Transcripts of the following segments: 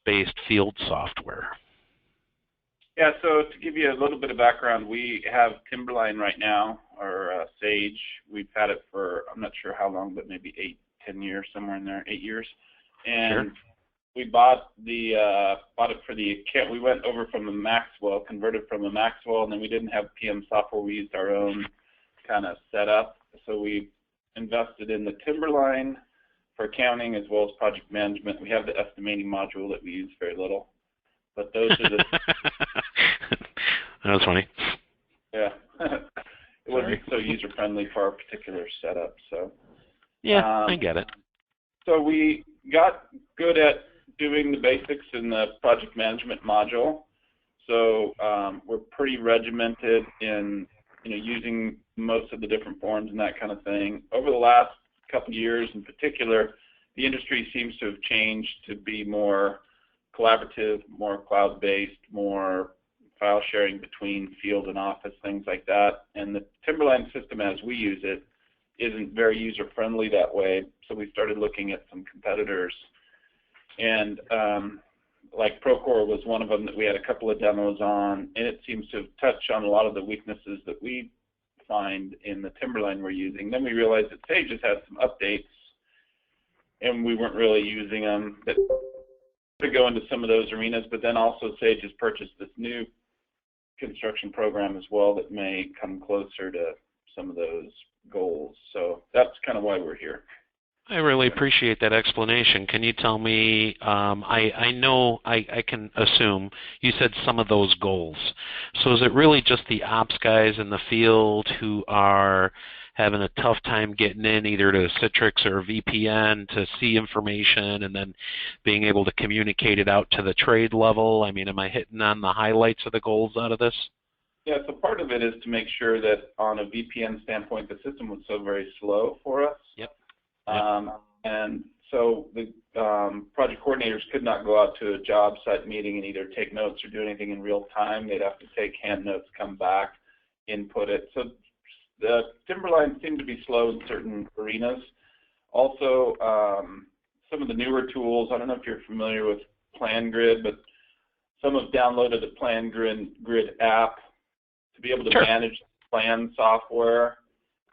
based field software? Yeah, so to give you a little bit of background, we have Timberline right now, or Sage. We've had it for, I'm not sure how long, but maybe 10 years, somewhere in there, 8 years. And Sure. we bought it for the account. We went over from the Maxwell, converted from a Maxwell, and then we didn't have PM software. We used our own kind of setup. So we invested in the Timberline for accounting as well as project management. We have the estimating module that we use very little. But those are the... That was funny. Yeah. It wasn't so user-friendly for our particular setup. So yeah, I get it. So we got good at doing the basics in the project management module. So we're pretty regimented in using most of the different forms and that kind of thing. Over the last couple of years in particular, the industry seems to have changed to be more collaborative, more cloud-based, more file sharing between field and office, things like that. And the Timberline system as we use it isn't very user-friendly that way, so we started looking at some competitors. And like Procore was one of them that we had a couple of demos on, and it seems to touch on a lot of the weaknesses that we find in the Timberline we're using. Then we realized that Sage has had some updates, and we weren't really using them. That to go into some of those arenas, but then also Sage has purchased this new construction program as well that may come closer to some of those goals. So that's kind of why we're here. I really appreciate that explanation. Can you tell me, I know I can assume you said some of those goals. So is it really just the ops guys in the field who are having a tough time getting in either to Citrix or VPN to see information and then being able to communicate it out to the trade level? I mean, am I hitting on the highlights of the goals out of this? Yeah, so part of it is to make sure that on a VPN standpoint, the system was so very slow for us. Yep. And so the project coordinators could not go out to a job site meeting and either take notes or do anything in real time. They'd have to take hand notes, come back, input it. So the Timberline seemed to be slow in certain arenas. Also, some of the newer tools, I don't know if you're familiar with PlanGrid, but some have downloaded the PlanGrid app to be able to manage plan software.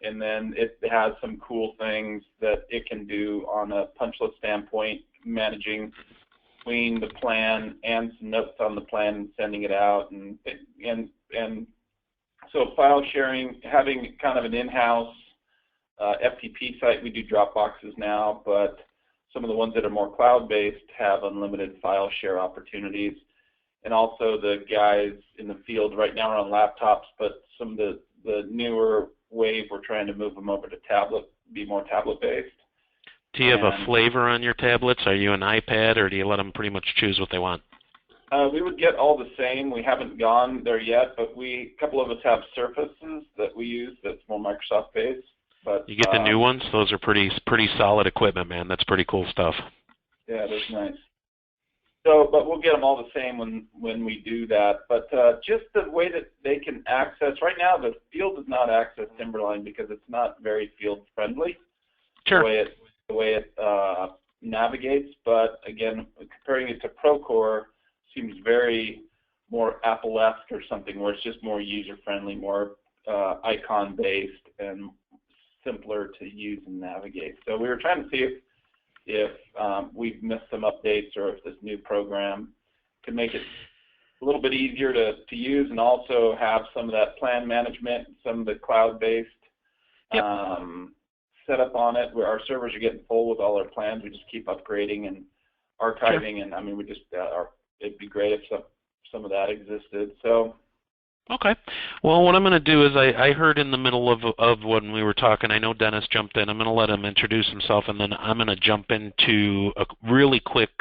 And then it has some cool things that it can do on a punch list standpoint, managing between the plan and some notes on the plan and sending it out. And so file sharing, having kind of an in-house FTP site, we do Dropboxes now, but some of the ones that are more cloud-based have unlimited file share opportunities. And also the guys in the field right now are on laptops, but some of the newer wave, we're trying to move them over to tablet, be more tablet-based. Do you have a flavor on your tablets? Are you an iPad, or do you let them pretty much choose what they want? We would get all the same. We haven't gone there yet, but a couple of us have Surfaces that we use that's more Microsoft-based. But you get the new ones? Those are pretty solid equipment, man. That's pretty cool stuff. Yeah, that's nice. So, but we'll get them all the same when we do that. But just the way that they can access, right now the field does not access Timberline because it's not very field friendly. Sure. The way it navigates. But again, comparing it to Procore seems very more Apple-esque or something where it's just more user friendly, more icon based and simpler to use and navigate. So we were trying to see if we've missed some updates or if this new program can make it a little bit easier to use and also have some of that plan management, some of the cloud-based setup on it where our servers are getting full with all our plans. We just keep upgrading and archiving. Sure. And I mean, we just it'd be great if some of that existed. So. Okay. Well, what I'm going to do is I heard in the middle of when we were talking, I know Dennis jumped in. I'm going to let him introduce himself, and then I'm going to jump into a really quick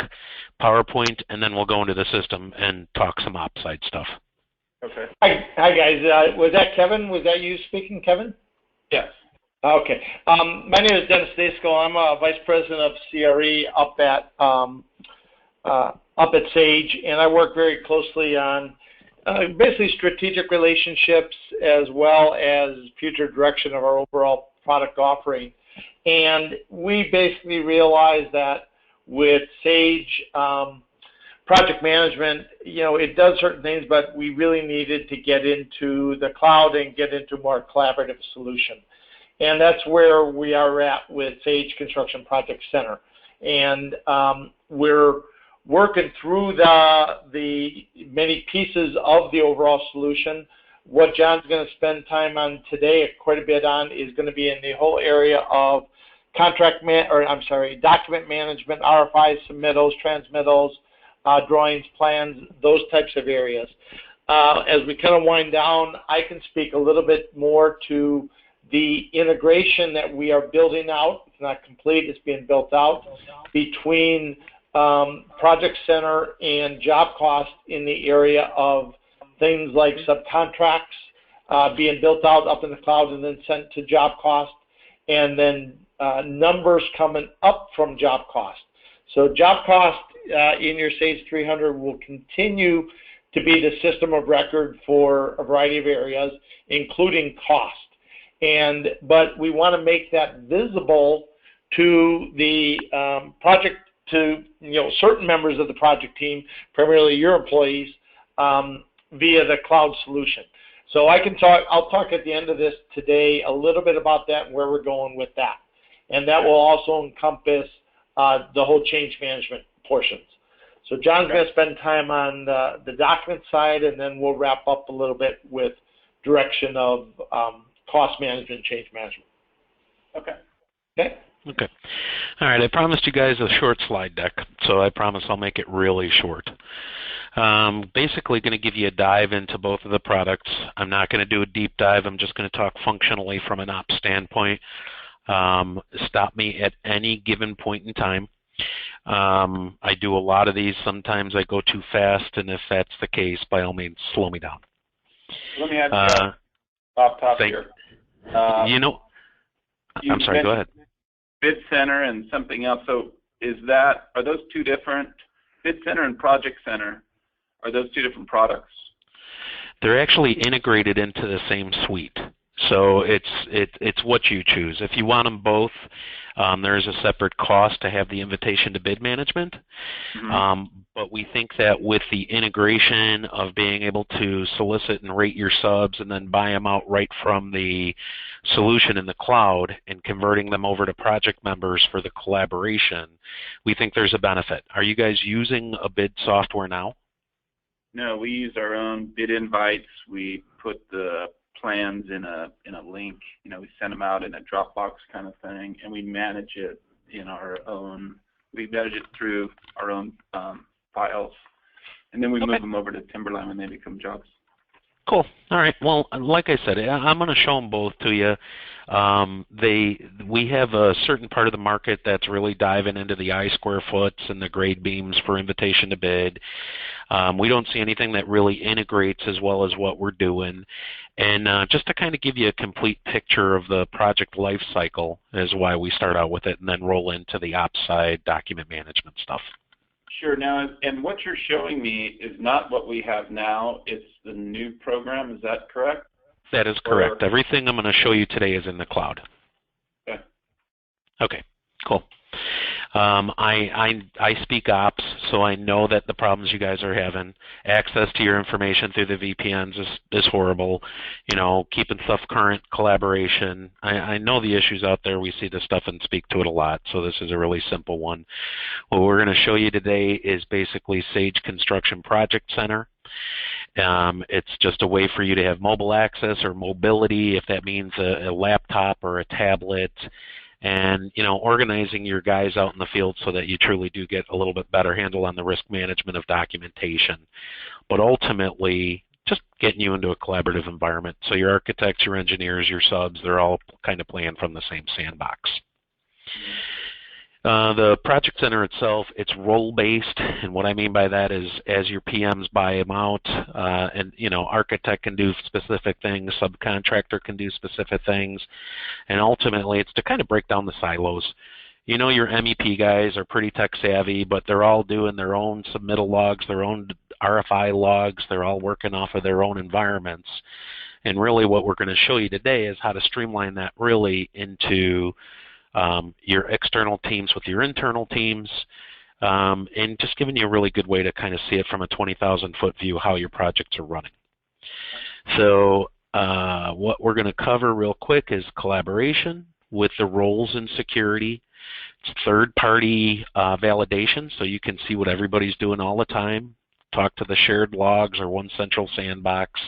PowerPoint, and then we'll go into the system and talk some ops-side stuff. Okay. Hi guys. Was that Kevin? Was that you speaking, Kevin? Yes. Okay. My name is Dennis Dasko. I'm a Vice President of CRE up at Sage, and I work very closely on basically strategic relationships as well as future direction of our overall product offering. And we basically realized that with Sage project management, it does certain things, but we really needed to get into the cloud and get into a more collaborative solution. And that's where we are at with Sage Construction Project Center. And we're working through the many pieces of the overall solution. What John's going to spend time on today, quite a bit on, is going to be in the whole area of document management, RFIs, submittals, transmittals, drawings, plans, those types of areas. As we kind of wind down, I can speak a little bit more to the integration that we are building out. It's not complete, it's being built out, between Project Center and job cost in the area of things like subcontracts being built out up in the cloud and then sent to job cost, and then numbers coming up from job cost. So job cost in your Sage 300 will continue to be the system of record for a variety of areas, including cost. But we want to make that visible to the project, to certain members of the project team, primarily your employees, via the cloud solution. So I'll talk at the end of this today a little bit about that and where we're going with that. And that will also encompass the whole change management portions. So John's going to spend time on the document side, and then we'll wrap up a little bit with direction of cost management, change management. Okay. Okay? Okay. All right, I promised you guys a short slide deck, so I promise I'll make it really short. Basically going to give you a dive into both of the products. I'm not going to do a deep dive. I'm just going to talk functionally from an ops standpoint. Stop me at any given point in time. I do a lot of these. Sometimes I go too fast, and if that's the case, by all means, slow me down. Let me ask you off top here. I'm sorry, go ahead. Bid Center and something else. So are those two different? Bid Center and Project Center, are those two different products? They're actually integrated into the same suite. So it's what you choose. If you want them both, there is a separate cost to have the invitation to bid management. Mm-hmm. But we think that with the integration of being able to solicit and rate your subs and then buy them out right from the solution in the cloud and converting them over to project members for the collaboration, we think there's a benefit. Are you guys using a bid software now? No, we use our own bid invites. We put the plans in a link. We send them out in a Dropbox kind of thing, and we manage it in our own. We manage it through our own files, and then we move them over to Timberline when they become jobs. Cool. All right. Well, like I said, I'm going to show them both to you. We have a certain part of the market that's really diving into the I-square foots and the grade beams for invitation to bid. We don't see anything that really integrates as well as what we're doing. And just to kind of give you a complete picture of the project life cycle is why we start out with it and then roll into the ops side document management stuff. Sure. Now, and what you're showing me is not what we have now. It's the new program. Is that correct? That is correct. Everything I'm going to show you today is in the cloud. Okay. Okay. Cool. I speak ops, so I know that the problems you guys are having, access to your information through the VPNs is horrible. Keeping stuff current, collaboration. I know the issues out there. We see this stuff and speak to it a lot, so this is a really simple one. What we're going to show you today is basically Sage Construction Project Center. It's just a way for you to have mobile access or mobility, if that means a laptop or a tablet, and organizing your guys out in the field so that you truly do get a little bit better handle on the risk management of documentation. But ultimately, just getting you into a collaborative environment. So your architects, your engineers, your subs, they're all kind of playing from the same sandbox. The Project Center itself, it's role-based, and what I mean by that is as your PMs buy them out, and architect can do specific things, subcontractor can do specific things, and ultimately it's to kind of break down the silos. Your MEP guys are pretty tech-savvy, but they're all doing their own submittal logs, their own RFI logs, they're all working off of their own environments, and really what we're going to show you today is how to streamline that really into your external teams with your internal teams, and just giving you a really good way to kind of see it from a 20,000-foot view how your projects are running. So what we're going to cover real quick is collaboration with the roles in security. It's third-party validation, so you can see what everybody's doing all the time. Talk to the shared logs or one central sandbox.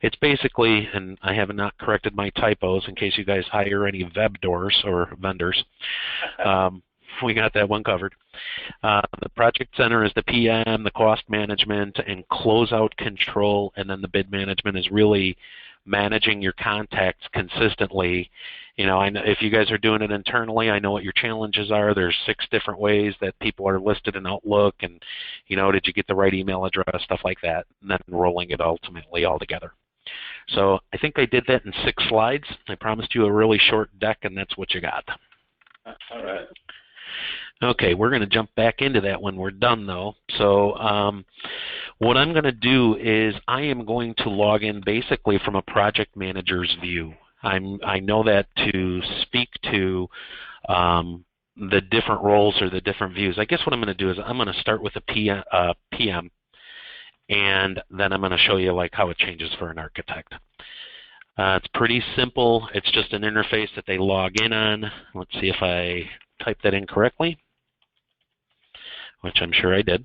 It's basically, and I have not corrected my typos in case you guys hire any vendors or vendors. We got that one covered. The project center is the PM, the cost management, and closeout control, and then the bid management is really managing your contacts consistently. You know, I know if you guys are doing it internally, I know what your challenges are. There's 6 different ways that people are listed in Outlook, and, you know, did you get the right email address, stuff like that, and then rolling it ultimately all together. So I think I did that in 6 slides. I promised you a really short deck, and that's what you got. All right. Okay, we're going to jump back into that when we're done, though. So what I'm going to do is I am going to log in basically from a project manager's view. I know that to speak to the different roles or the different views. I guess what I'm going to do is I'm going to start with a PM, and then I'm going to show you like how it changes for an architect. It's pretty simple. It's just an interface that they log in on. Let's see if I typed that in correctly, which I'm sure I did.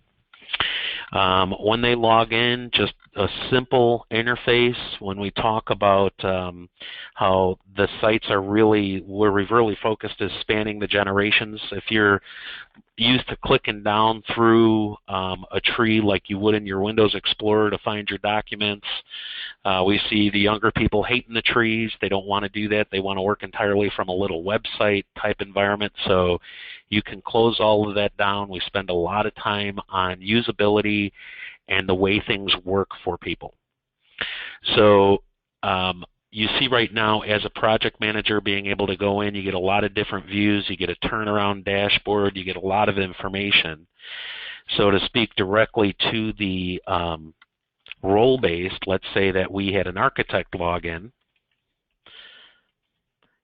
When they log in, just a simple interface. When we talk about how the sites are really, where we've really focused is spanning the generations. If you're used to clicking down through a tree like you would in your Windows Explorer to find your documents, we see the younger people hating the trees. They don't want to do that. They want to work entirely from a little website type environment. So you can close all of that down. We spend a lot of time on usability and the way things work for people. So you see right now as a project manager being able to go in, you get a lot of different views, you get a turnaround dashboard, you get a lot of information. So to speak directly to the role-based, let's say that we had an architect log in.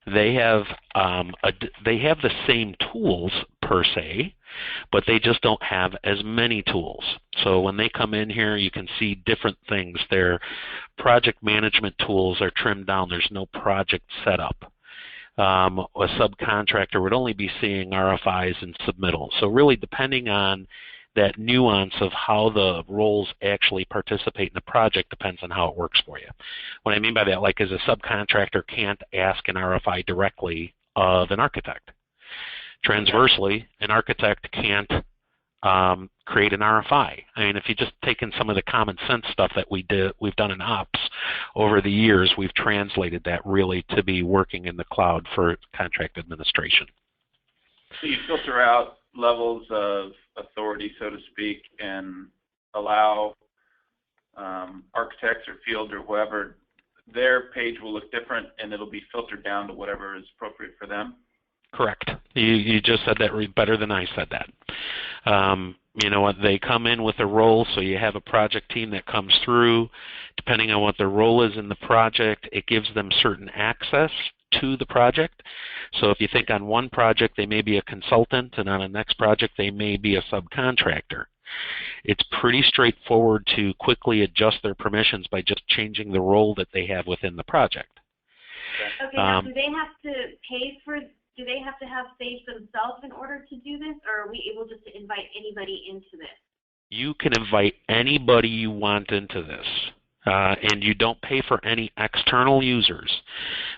They have the same tools per se, but they just don't have as many tools. So when they come in here, you can see different things. Their project management tools are trimmed down. There's no project setup. A subcontractor would only be seeing RFIs and submittals. So really depending on that nuance of how the roles actually participate in the project depends on how it works for you. What I mean by that, like as a subcontractor can't ask an RFI directly of an architect. Transversely, an architect can't create an RFI. I mean, if you just taken some of the common sense stuff that we've done in ops over the years, we've translated that really to be working in the cloud for contract administration. So you filter out levels of authority, so to speak, and allow architects or field or whoever, their page will look different and it'll be filtered down to whatever is appropriate for them? Correct. You just said that better than I said that. You know what, they come in with a role, so you have a project team that comes through. Depending on what their role is in the project, it gives them certain access to the project. So if you think on one project they may be a consultant, and on the next project they may be a subcontractor. It's pretty straightforward to quickly adjust their permissions by just changing the role that they have within the project. Okay, now do they have to pay for, do they have to have Sage themselves in order to do this, or are we able just to invite anybody into this? You can invite anybody you want into this. And you don't pay for any external users,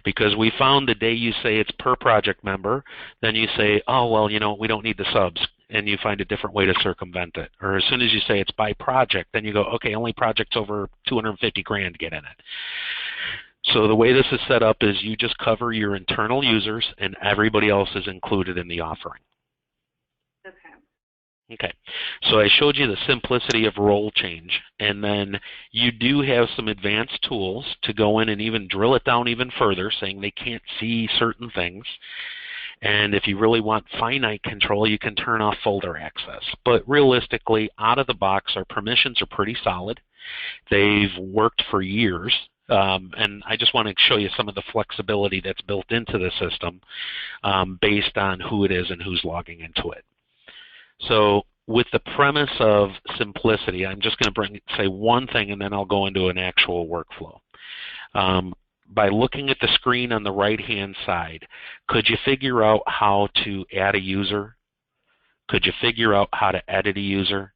because we found the day you say it's per project member, then you say, oh, well, you know, we don't need the subs, and you find a different way to circumvent it. Or as soon as you say it's by project, then you go, okay, only projects over 250 grand get in it. So the way this is set up is you just cover your internal users, and everybody else is included in the offering. Okay, so I showed you the simplicity of role change, and then you do have some advanced tools to go in and even drill it down even further, saying they can't see certain things. And if you really want finite control, you can turn off folder access. But realistically, out of the box, our permissions are pretty solid. They've worked for years. And I just want to show you some of the flexibility that's built into the system based on who it is and who's logging into it. So with the premise of simplicity, I'm just going to say one thing and then I'll go into an actual workflow. By looking at the screen on the right-hand side, could you figure out how to add a user? Could you figure out how to edit a user?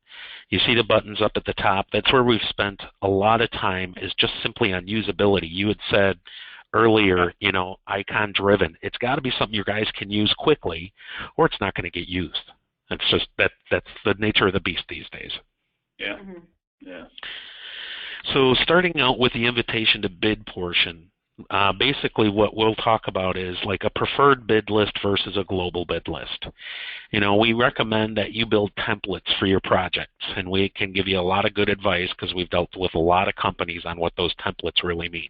You see the buttons up at the top. That's where we've spent a lot of time, is just simply on usability. You had said earlier, you know, icon driven. It's got to be something your guys can use quickly or it's not going to get used. It's just that's the nature of the beast these days. Yeah. Yeah. So starting out with the invitation to bid portion, basically what we'll talk about is like a preferred bid list versus a global bid list. You know, we recommend that you build templates for your projects, and we can give you a lot of good advice because we've dealt with a lot of companies on what those templates really mean.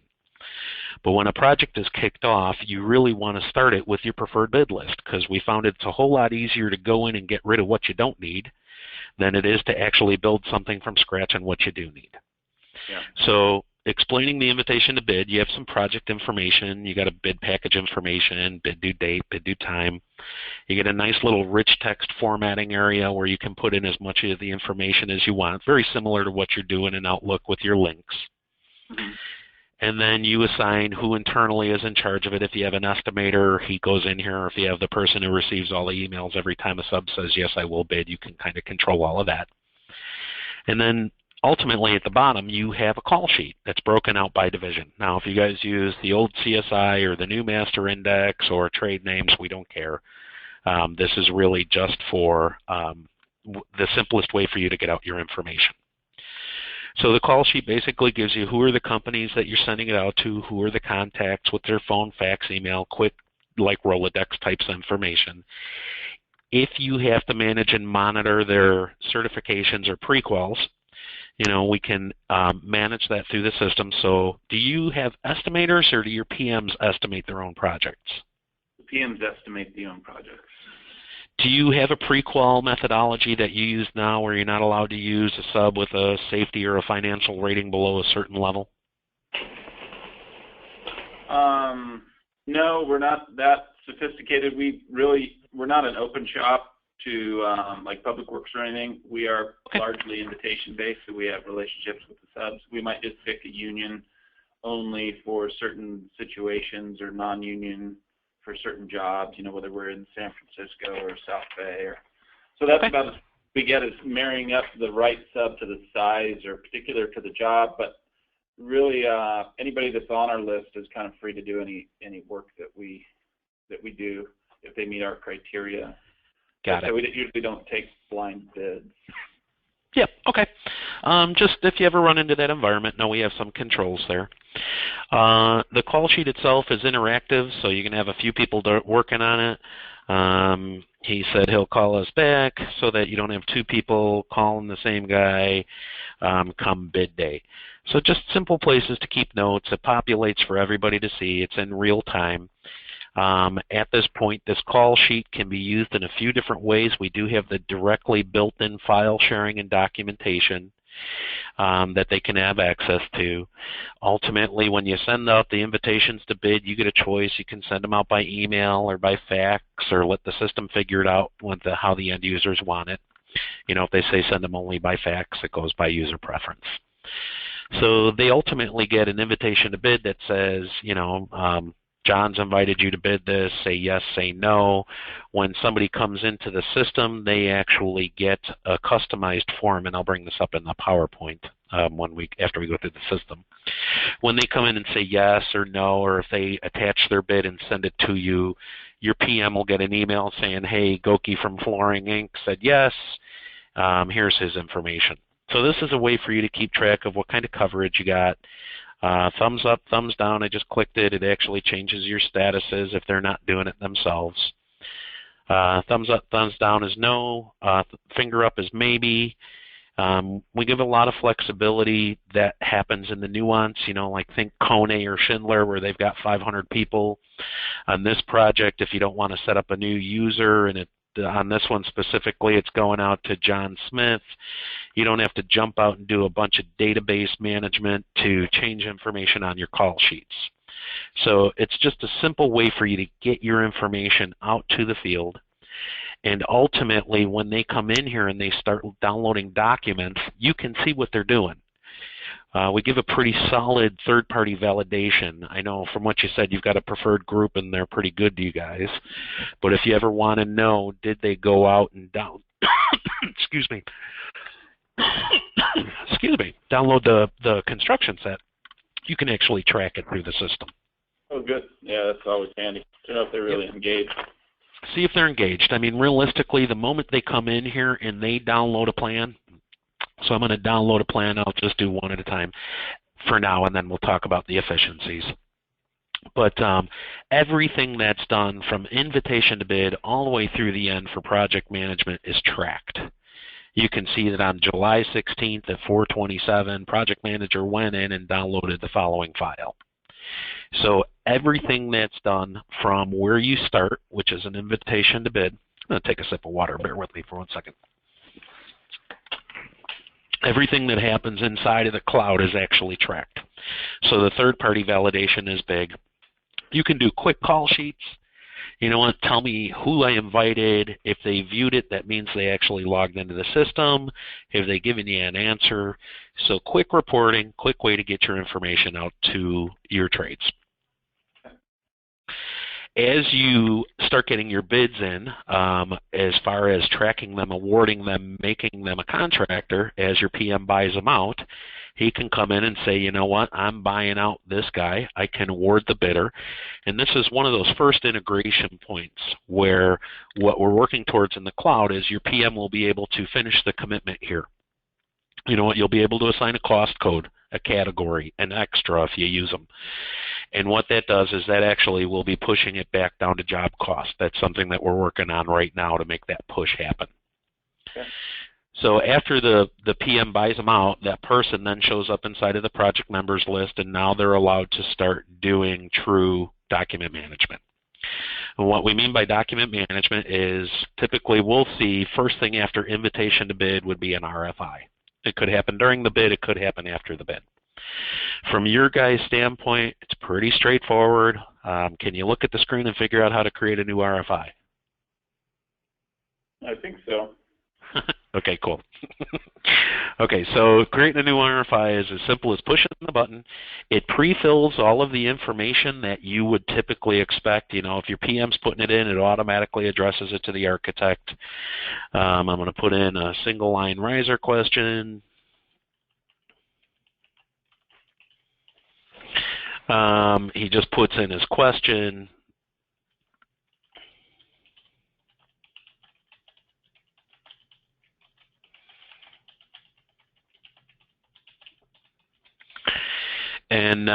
But when a project is kicked off, you really want to start it with your preferred bid list, because we found it's a whole lot easier to go in and get rid of what you don't need than it is to actually build something from scratch on what you do need. Yeah. So explaining the invitation to bid, you have some project information, you got a bid package information, bid due date, bid due time. You get a nice little rich text formatting area where you can put in as much of the information as you want, very similar to what you're doing in Outlook with your links. Mm-hmm. And then you assign who internally is in charge of it. If you have an estimator, he goes in here. Or if you have the person who receives all the emails every time a sub says, yes, I will bid, you can kind of control all of that. And then ultimately at the bottom, you have a call sheet that's broken out by division. Now, if you guys use the old CSI or the new master index or trade names, we don't care. This is really just for the simplest way for you to get out your information. So the call sheet basically gives you who are the companies that you're sending it out to, who are the contacts with their phone, fax, email, quick, like Rolodex types of information. If you have to manage and monitor their certifications or prequals, you know, we can manage that through the system. So do you have estimators or do your PMs estimate their own projects? The PMs estimate their own projects. Do you have a prequal methodology that you use now where you're not allowed to use a sub with a safety or a financial rating below a certain level? No, we're not that sophisticated. We're not an open shop to like Public Works or anything. We are largely invitation-based, so we have relationships with the subs. We might just pick a union only for certain situations or non-union for certain jobs, you know, whether we're in San Francisco or South Bay. So that's about as we get, is marrying up the right sub to the size or particular to the job. But really, anybody that's on our list is kind of free to do any work that we do if they meet our criteria. Got it. So we usually don't take blind bids. Yeah, okay. Just if you ever run into that environment, know we have some controls there. The call sheet itself is interactive, so you can have a few people working on it. He said he'll call us back so that you don't have two people calling the same guy come bid day. So just simple places to keep notes. It populates for everybody to see. It's in real time. At this point, this call sheet can be used in a few different ways. We do have the directly built-in file sharing and documentation that they can have access to. Ultimately, when you send out the invitations to bid, you get a choice. You can send them out by email or by fax, or let the system figure it out with how the end users want it. You know, if they say send them only by fax, it goes by user preference. So they ultimately get an invitation to bid that says, you know, John's invited you to bid this, say yes, say no. When somebody comes into the system, they actually get a customized form, and I'll bring this up in the PowerPoint after we go through the system. When they come in and say yes or no, or if they attach their bid and send it to you, your PM will get an email saying, hey, Goki from Flooring Inc. said yes, here's his information. So this is a way for you to keep track of what kind of coverage you got. Thumbs up, thumbs down, I just clicked it. It actually changes your statuses if they're not doing it themselves. Thumbs up, thumbs down is no. Finger up is maybe. We give a lot of flexibility that happens in the nuance, you know, like think Kone or Schindler where they've got 500 people. On this project, if you don't want to set up a new user, and on this one specifically, it's going out to John Smith. You don't have to jump out and do a bunch of database management to change information on your call sheets. So it's just a simple way for you to get your information out to the field. And ultimately, when they come in here and they start downloading documents, you can see what they're doing. We give a pretty solid third-party validation. I know from what you said, you've got a preferred group and they're pretty good to you guys. But if you ever want to know, did they go out and excuse me, download the construction set, you can actually track it through the system. Oh, good. Yeah, that's always handy to know if they're really engaged. See if they're engaged. I mean, realistically, the moment they come in here and they download a plan, so I'm going to download a plan. I'll just do one at a time for now, and then we'll talk about the efficiencies. But everything that's done from invitation to bid all the way through the end for project management is tracked. You can see that on July 16th at 4:27, project manager went in and downloaded the following file. So everything that's done from where you start, which is an invitation to bid. I'm going to take a sip of water. Bear with me for 1 second. Everything that happens inside of the cloud is actually tracked. So the third-party validation is big. You can do quick call sheets. You know what, tell me who I invited. If they viewed it, that means they actually logged into the system. Have they given you an answer? So quick reporting, quick way to get your information out to your trades. As you start getting your bids in, as far as tracking them, awarding them, making them a contractor, as your PM buys them out, he can come in and say, you know what, I'm buying out this guy. I can award the bidder. And this is one of those first integration points where what we're working towards in the cloud is your PM will be able to finish the commitment here. You know what, you'll be able to assign a cost code, a category, an extra if you use them. And what that does is that actually will be pushing it back down to job cost. That's something that we're working on right now to make that push happen. Okay. So after the PM buys them out, that person then shows up inside of the project members list, and now they're allowed to start doing true document management. And what we mean by document management is typically we'll see first thing after invitation to bid would be an RFI. It could happen during the bid. It could happen after the bid. From your guys' standpoint, it's pretty straightforward. Can you look at the screen and figure out how to create a new RFI? I think so. Okay, cool. Okay, so creating a new RFI is as simple as pushing the button. It pre-fills all of the information that you would typically expect. You know, if your PM's putting it in, it automatically addresses it to the architect. I'm going to put in a single line riser question. He just puts in his question. And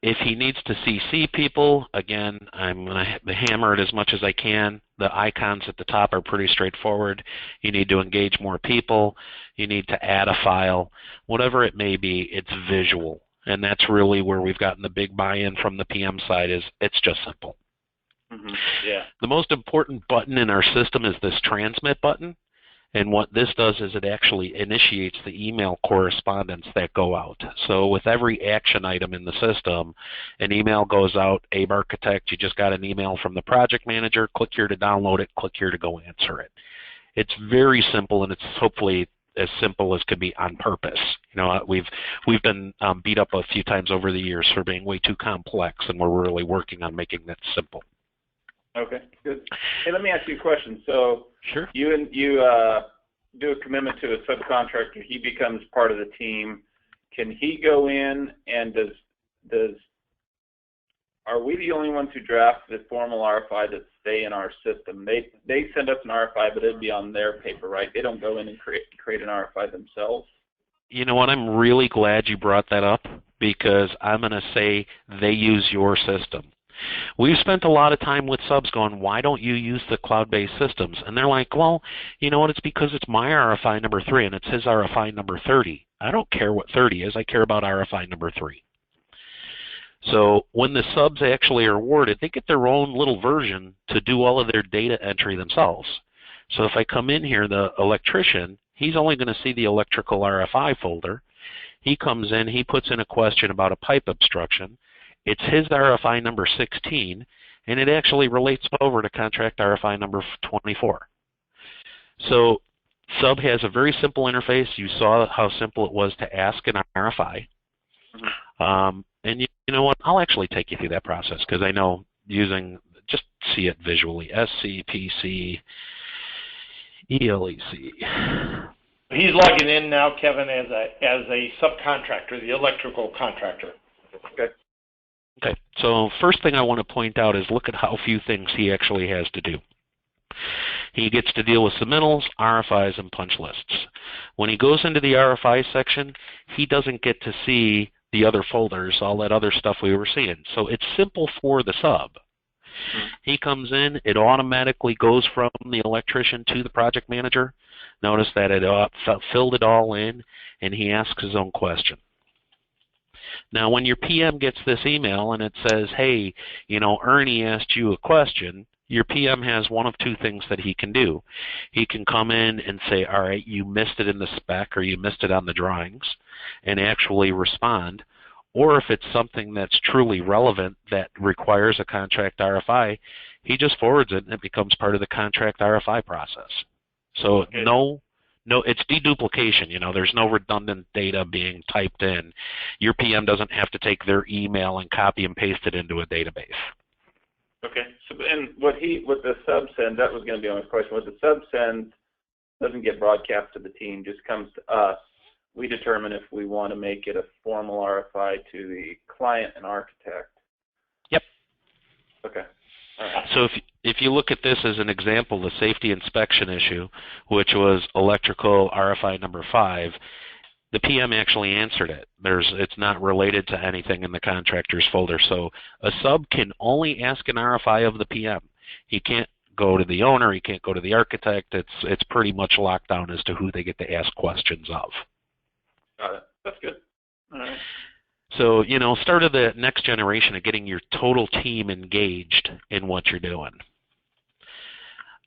if he needs to CC people, again, I'm going to hammer it as much as I can. The icons at the top are pretty straightforward. You need to engage more people. You need to add a file. Whatever it may be, it's visual. And that's really where we've gotten the big buy-in from the PM side is it's just simple. Mm-hmm. Yeah. The most important button in our system is this transmit button. And what this does is it actually initiates the email correspondence that go out. So with every action item in the system, an email goes out, Abe Architect, you just got an email from the project manager, click here to download it, click here to go answer it. It's very simple, and it's hopefully as simple as could be on purpose. You know, we've been beat up a few times over the years for being way too complex, and we're really working on making that simple. Okay, good. Hey, let me ask you a question. So sure. You do a commitment to a subcontractor. He becomes part of the team. Can he go in and are we the only ones who draft the formal RFI that stay in our system? They send us an RFI, but it'd be on their paper, right? They don't go in and create an RFI themselves. You know what? I'm really glad you brought that up because I'm going to say they use your system. We've spent a lot of time with subs going, why don't you use the cloud-based systems? And they're like, well, you know what, it's because it's my RFI number 3 and it's his RFI number 30. I don't care what 30 is. I care about RFI number 3. So when the subs actually are awarded, they get their own little version to do all of their data entry themselves. So if I come in here, the electrician, he's only going to see the electrical RFI folder. He comes in, he puts in a question about a pipe obstruction. It's his RFI number 16, and it actually relates over to contract RFI number 24. So Sub has a very simple interface. You saw how simple it was to ask an RFI. And you know what? I'll actually take you through that process because I know just see it visually. SCPC ELEC. He's logging in now, Kevin, as a subcontractor, the electrical contractor. Okay. So first thing I want to point out is look at how few things he actually has to do. He gets to deal with submittals, RFIs, and punch lists. When he goes into the RFI section, he doesn't get to see the other folders, all that other stuff we were seeing. So it's simple for the sub. He comes in, it automatically goes from the electrician to the project manager. Notice that it filled it all in, and he asks his own question. Now, when your PM gets this email and it says, hey, Ernie asked you a question, your PM has one of two things that he can do. He can come in and say, all right, you missed it in the spec or you missed it on the drawings, and actually respond. Or if it's something that's truly relevant that requires a contract RFI, he just forwards it and it becomes part of the contract RFI process. So no, it's deduplication. There's no redundant data being typed in. Your PM doesn't have to take their email and copy and paste it into a database. Okay. So, and what the sub sends, that was going to be my question. What the sub sends doesn't get broadcast to the team, just comes to us. We determine if we want to make it a formal RFI to the client and architect. Yep. Okay. All right. So if you look at this as an example, the safety inspection issue, which was electrical RFI number 5, the PM actually answered it. It's not related to anything in the contractor's folder. So a sub can only ask an RFI of the PM. He can't go to the owner. He can't go to the architect. It's pretty much locked down as to who they get to ask questions of. Got it. That's good. All right. So, start of the next generation of getting your total team engaged in what you're doing.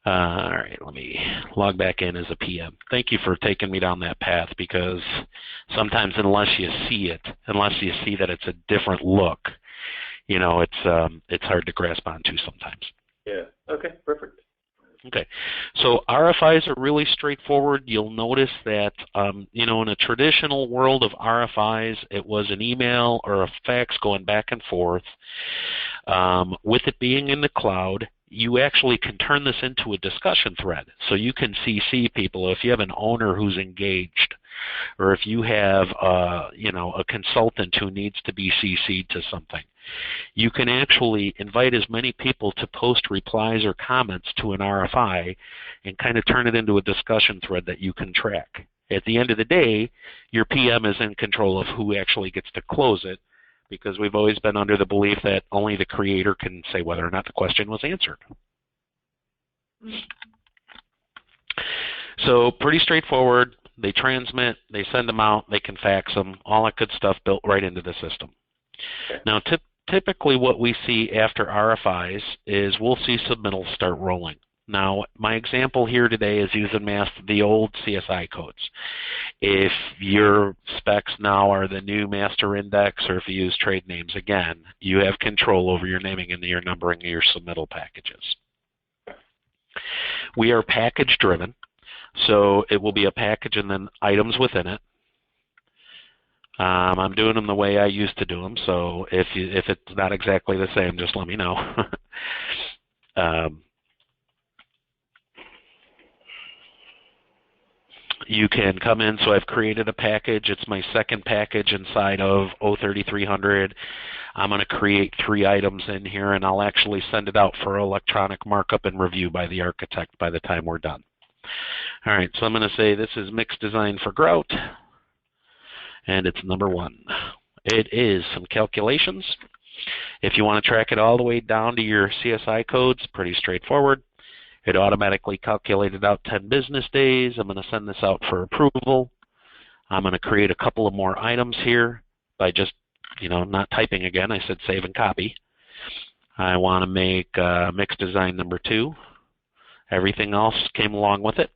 All right, let me log back in as a PM. Thank you for taking me down that path because sometimes unless you see that it's a different look, it's hard to grasp onto sometimes. Yeah. Okay, perfect. Okay, so RFIs are really straightforward. You'll notice that, in a traditional world of RFIs, it was an email or a fax going back and forth. With it being in the cloud, you actually can turn this into a discussion thread. So you can CC people if you have an owner who's engaged, or if you have, a consultant who needs to be CC'd to something. You can actually invite as many people to post replies or comments to an RFI and kind of turn it into a discussion thread that you can track. At the end of the day, your PM is in control of who actually gets to close it because we've always been under the belief that only the creator can say whether or not the question was answered. So pretty straightforward. They transmit, they send them out, they can fax them, all that good stuff built right into the system. Okay. Now, typically what we see after RFIs is we'll see submittals start rolling. Now, my example here today is using the old CSI codes. If your specs now are the new master index or if you use trade names, again, you have control over your naming and your numbering of your submittal packages. We are package driven, so it will be a package and then items within it. I'm doing them the way I used to do them, so if it's not exactly the same, just let me know. You can come in, so I've created a package. It's my second package inside of 03300. I'm going to create 3 items in here, and I'll actually send it out for electronic markup and review by the architect by the time we're done. All right, so I'm going to say this is mixed design for grout, and it's number 1. It is some calculations. If you want to track it all the way down to your CSI codes, pretty straightforward. It automatically calculated out 10 business days. I'm going to send this out for approval. I'm going to create a couple of more items here by just, not typing again. I said save and copy. I want to make mixed design number 2. Everything else came along with it.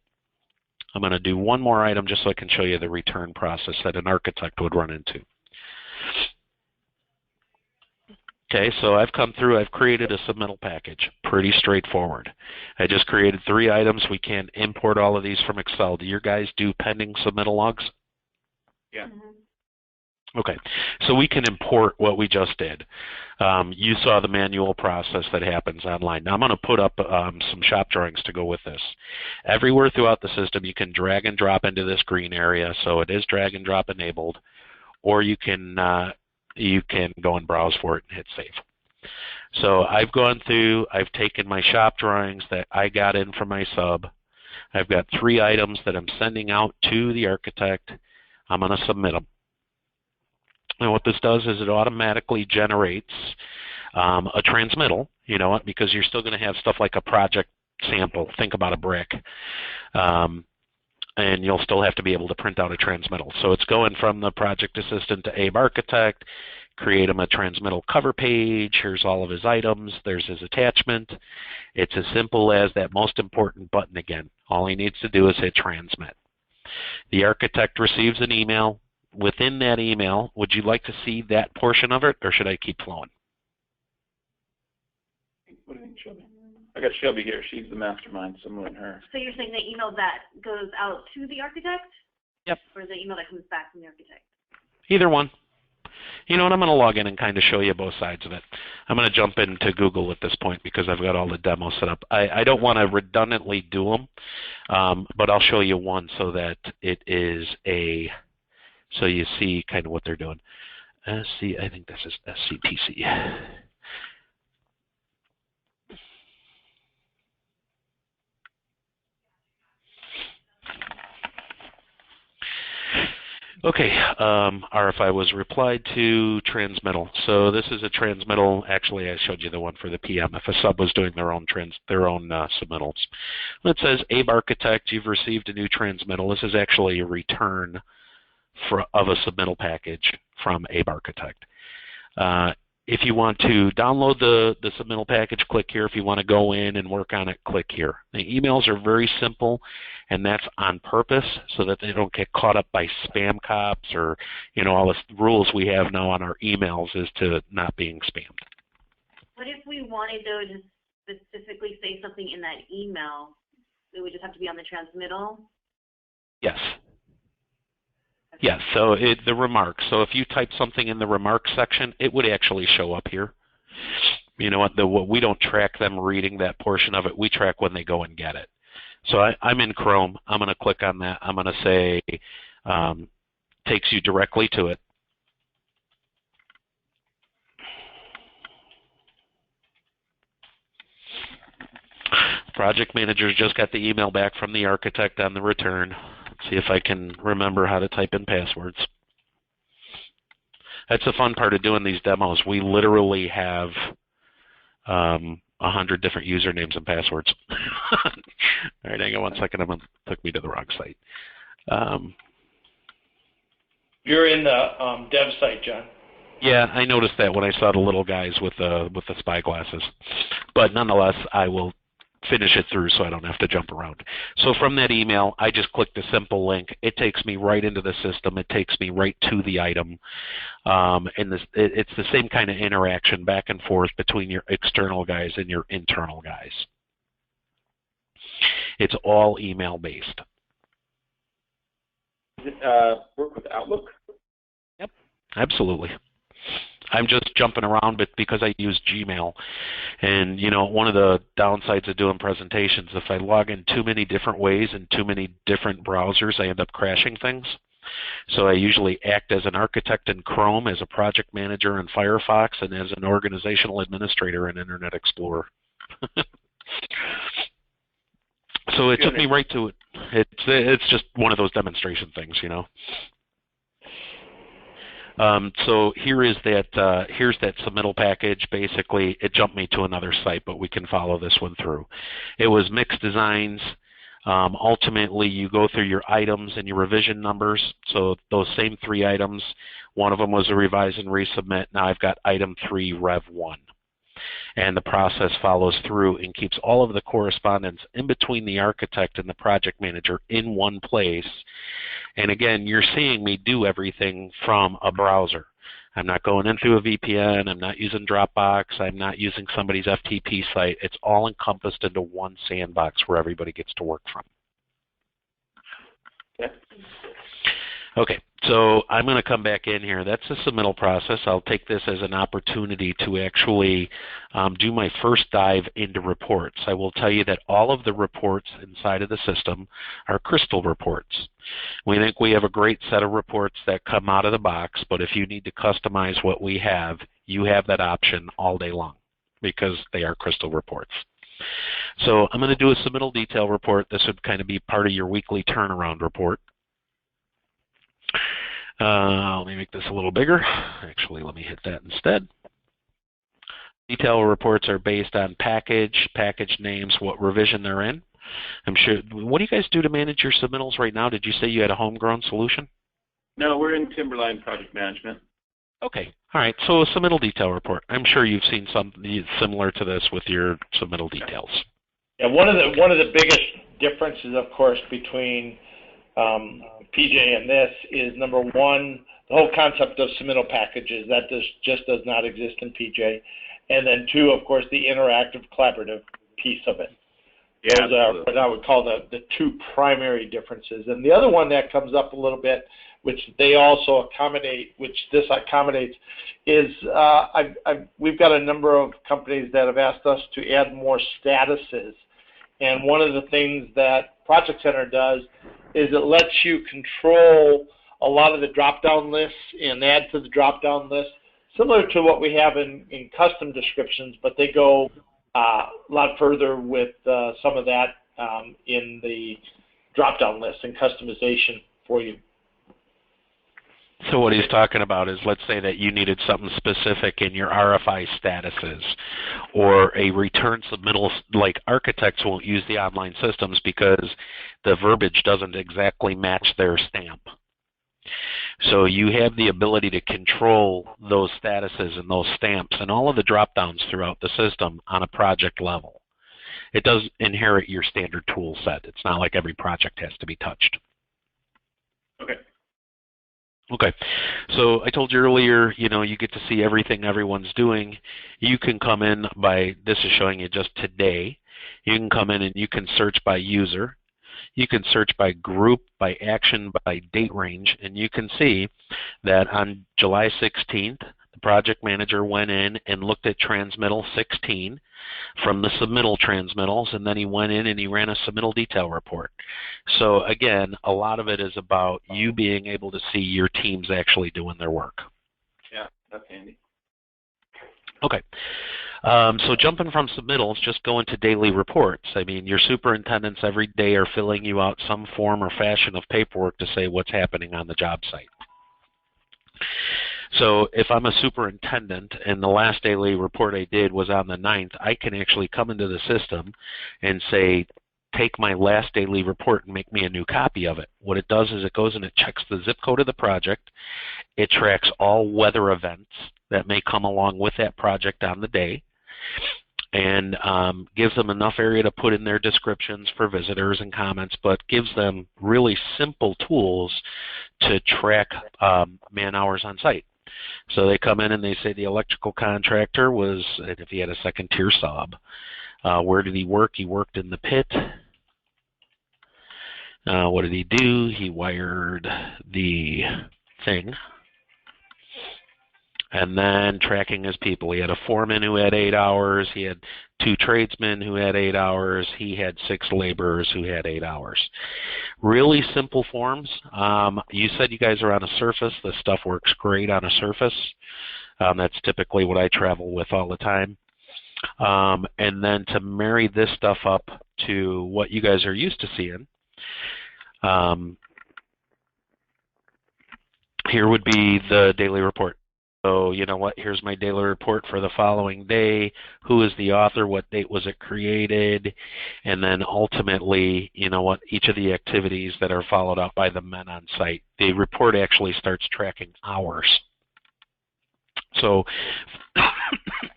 I'm going to do one more item just so I can show you the return process that an architect would run into. Okay, so I've come through, I've created a submittal package. Pretty straightforward. I just created 3 items. We can import all of these from Excel. Do your guys do pending submittal logs? Yeah. Okay, so we can import what we just did. You saw the manual process that happens online. Now I'm going to put up some shop drawings to go with this. Everywhere throughout the system you can drag and drop into this green area, so it is drag and drop enabled, or you can go and browse for it and hit save. So I've gone through, I've taken my shop drawings that I got in from my sub. I've got 3 items that I'm sending out to the architect. I'm going to submit them. And what this does is it automatically generates a transmittal, you know, because you're still going to have stuff like a project sample. Think about a brick. And you'll still have to be able to print out a transmittal. So it's going from the project assistant to Abe Architect, create him a transmittal cover page. Here's all of his items. There's his attachment. It's as simple as that most important button again. All he needs to do is hit transmit. The architect receives an email. Within that email, would you like to see that portion of it, or should I keep flowing? What do you think, Shelby? I got Shelby here. She's the mastermind, so I'm letting her. So you're saying the email that goes out to the architect? Yep. Or the email that comes back from the architect? Either one. You know what, I'm going to log in and kind of show you both sides of it. I'm going to jump into Google at this point because I've got all the demos set up. I don't want to redundantly do them, but I'll show you one so that it is so you see kind of what they're doing. I think this is SCPC. Okay, RFI was replied to transmittal. So this is a transmittal. Actually, I showed you the one for the PM. If a sub was doing their own submittals, it says Abe Architect, you've received a new transmittal. This is actually a return of a submittal package from Abe Architect. If you want to download the submittal package, click here. If you want to go in and work on it, click here. The emails are very simple, and that's on purpose so that they don't get caught up by spam cops or, you know, all the rules we have now on our emails is to not being spammed. What if we wanted, though, to specifically say something in that email? It would just have to be on the transmittal? Yes. Yes, so the remarks. So if you type something in the remarks section, it would actually show up here. You know what? We don't track them reading that portion of it. We track when they go and get it. So I'm in Chrome. I'm going to click on that. I'm going to say takes you directly to it. Project manager just got the email back from the architect on the return. See if I can remember how to type in passwords. That's the fun part of doing these demos. We literally have 100 different usernames and passwords. All right, hang on one second. It took me to the wrong site. You're in the dev site, John. Yeah, I noticed that when I saw the little guys with the spy glasses. But nonetheless, I will finish it through so I don't have to jump around. So from that email, I just clicked a simple link. It takes me right into the system. It takes me right to the item. And it's the same kind of interaction back and forth between your external guys and your internal guys. It's all email-based. Does it work with Outlook? Yep, absolutely. I'm just jumping around but because I use Gmail. And, you know, one of the downsides of doing presentations, if I log in too many different ways in too many different browsers, I end up crashing things. So I usually act as an architect in Chrome, as a project manager in Firefox, and as an organizational administrator in Internet Explorer. So it took me right to it. It's just one of those demonstration things, you know. So here's that submittal package. Basically, it jumped me to another site, but we can follow this one through. It was mixed designs. Ultimately, you go through your items and your revision numbers. So those same 3 items, one of them was a revise and resubmit. Now I've got item 3, Rev 1. And the process follows through and keeps all of the correspondence in between the architect and the project manager in one place. And again, you're seeing me do everything from a browser. I'm not going in through a VPN. I'm not using Dropbox. I'm not using somebody's FTP site. It's all encompassed into one sandbox where everybody gets to work from. Okay. Okay, so I'm going to come back in here. That's the submittal process. I'll take this as an opportunity to actually do my first dive into reports. I will tell you that all of the reports inside of the system are crystal reports. We think we have a great set of reports that come out of the box, but if you need to customize what we have, you have that option all day long because they are crystal reports. So I'm going to do a submittal detail report. This would kind of be part of your weekly turnaround report. Let me make this a little bigger. Actually, let me hit that instead. Detail reports are based on package names, what revision they're in. I'm sure. What do you guys do to manage your submittals right now? Did you say you had a homegrown solution? No, we're in Timberline Project Management. Okay. All right. So a submittal detail report. I'm sure you've seen something similar to this with your submittal details. Yeah. One of the biggest differences, of course, between PJ and this is, number one, the whole concept of submittal packages. That just does not exist in PJ. And then two, of course, the interactive collaborative piece of it. Yeah, those are what I would call the two primary differences. And the other one that comes up a little bit, which they also accommodate, which this accommodates, is we've got a number of companies that have asked us to add more statuses. And one of the things that Project Center does is it lets you control a lot of the drop-down lists and add to the drop-down list, similar to what we have in custom descriptions, but they go a lot further with some of that in the drop-down list and customization for you. So what he's talking about is, let's say that you needed something specific in your RFI statuses or a return submittal, like architects won't use the online systems because the verbiage doesn't exactly match their stamp. So you have the ability to control those statuses and those stamps and all of the drop-downs throughout the system on a project level. It does inherit your standard tool set. It's not like every project has to be touched. Okay. Okay, so I told you earlier, you get to see everything everyone's doing. You can come in by, this is showing you just today. You can come in and you can search by user. You can search by group, by action, by date range, and you can see that on July 16th, the project manager went in and looked at transmittal 16 from the submittal transmittals, and then he went in and he ran a submittal detail report. So again, a lot of it is about you being able to see your teams actually doing their work. Yeah, that's handy. Okay. So jumping from submittals, just go into daily reports. I mean, your superintendents every day are filling you out some form or fashion of paperwork to say what's happening on the job site. So if I'm a superintendent and the last daily report I did was on the 9th, I can actually come into the system and say, take my last daily report and make me a new copy of it. What it does is it goes and it checks the zip code of the project. It tracks all weather events that may come along with that project on the day, and gives them enough area to put in their descriptions for visitors and comments, but gives them really simple tools to track man hours on site. So they come in and they say the electrical contractor was, and if he had a second tier sub, where did he work? He worked in the pit. What did he do? He wired the thing. And then tracking his people. He had a foreman who had 8 hours. He had 2 tradesmen who had 8 hours. He had 6 laborers who had 8 hours. Really simple forms. You said you guys are on a Surface. This stuff works great on a Surface. That's typically what I travel with all the time. And then to marry this stuff up to what you guys are used to seeing, here would be the daily report. So, you know what, here's my daily report for the following day. Who is the author? What date was it created? And then ultimately, you know what, each of the activities that are followed up by the men on site. The report actually starts tracking hours. So,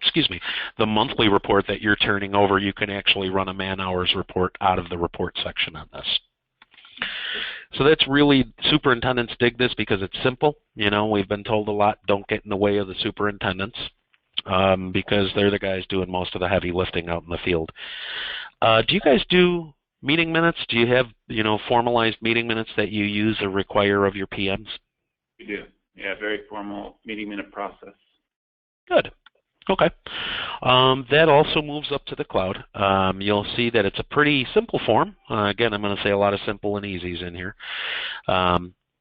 excuse me, the monthly report that you're turning over, you can actually run a man-hours report out of the report section on this. So that's really, superintendents dig this because it's simple. You know, we've been told a lot, don't get in the way of the superintendents because they're the guys doing most of the heavy lifting out in the field. Do you guys do meeting minutes? Do you have, you know, formalized meeting minutes that you use or require of your PMs? We do. Yeah, very formal meeting minute process. Good. Okay. That also moves up to the cloud. You'll see that it's a pretty simple form. Again, I'm going to say a lot of simple and easies in here.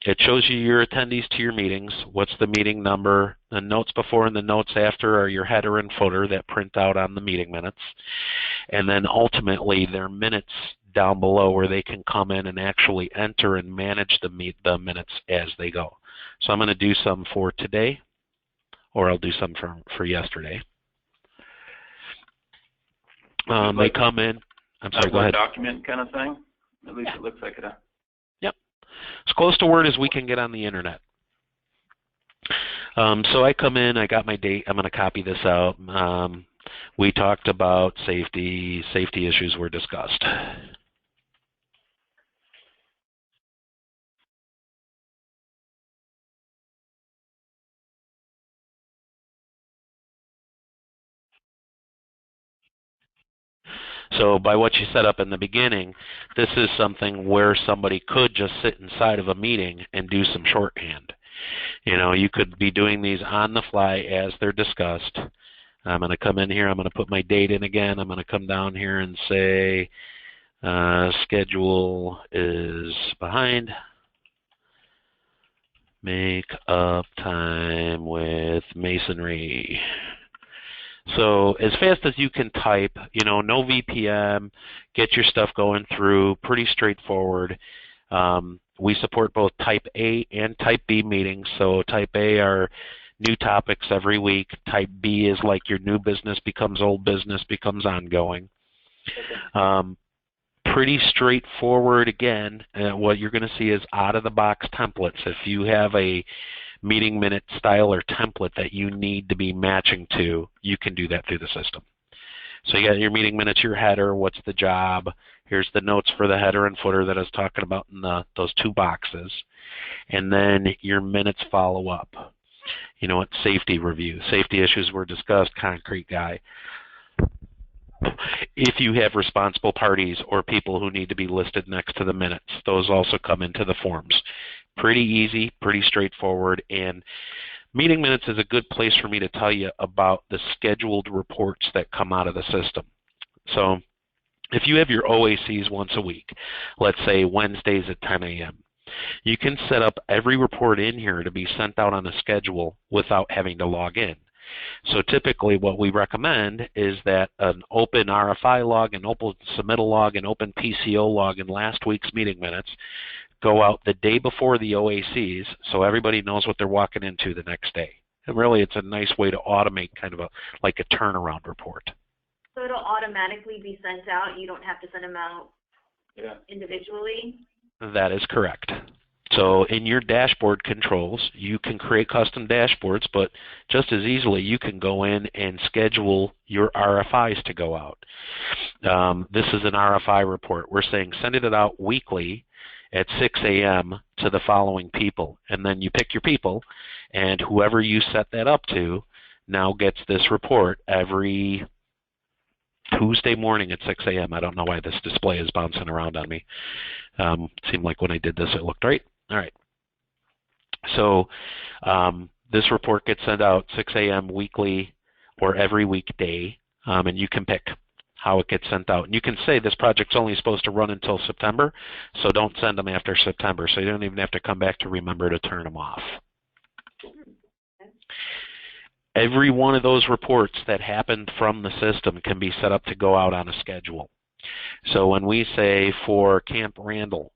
It shows you your attendees to your meetings, what's the meeting number, the notes before and the notes after are your header and footer that print out on the meeting minutes, and then ultimately their minutes down below where they can come in and actually enter and manage the minutes as they go. So I'm going to do some for today, or I'll do some for yesterday. They come in. I'm sorry, go ahead. Document kind of thing? At least it looks like it. Yep. As close to Word as we can get on the internet. So I come in, I got my date, I'm going to copy this out. We talked about safety issues were discussed. So by what you set up in the beginning, this is something where somebody could just sit inside of a meeting and do some shorthand. You know, you could be doing these on the fly as they're discussed. I'm going to come in here, I'm going to put my date in again, I'm going to come down here and say schedule is behind. Make up time with masonry. So as fast as you can type, you know, no VPN, get your stuff going through, pretty straightforward. We support both Type A and Type B meetings. So Type A are new topics every week. Type B is like your new business becomes old business, becomes ongoing. Okay. Pretty straightforward again. What you're going to see is out-of-the-box templates. If you have a meeting minute style or template that you need to be matching to, you can do that through the system. So you got your meeting minutes, your header, what's the job, here's the notes for the header and footer that I was talking about in those two boxes, and then your minutes follow up. You know what, safety review, safety issues were discussed, concrete guy. If you have responsible parties or people who need to be listed next to the minutes, those also come into the forms. Pretty easy, pretty straightforward, and meeting minutes is a good place for me to tell you about the scheduled reports that come out of the system. So if you have your OACs once a week, let's say Wednesdays at 10 a.m., you can set up every report in here to be sent out on a schedule without having to log in. So typically what we recommend is that an open RFI log, an open submittal log, an open PCO log in last week's meeting minutes go out the day before the OACs so everybody knows what they're walking into the next day. And really it's a nice way to automate kind of like a turnaround report. So it'll automatically be sent out. You don't have to send them out individually? That is correct. So in your dashboard controls, you can create custom dashboards, but just as easily you can go in and schedule your RFIs to go out. This is an RFI report. We're saying send it out weekly at 6 a.m. to the following people. And then you pick your people, and whoever you set that up to now gets this report every Tuesday morning at 6 a.m. I don't know why this display is bouncing around on me. Seemed like when I did this it looked right. All right. So this report gets sent out 6 a.m. weekly or every weekday, and you can pick how it gets sent out. And you can say this project's only supposed to run until September, so don't send them after September, so you don't even have to come back to remember to turn them off. Every one of those reports that happened from the system can be set up to go out on a schedule. So when we say for Camp Randall,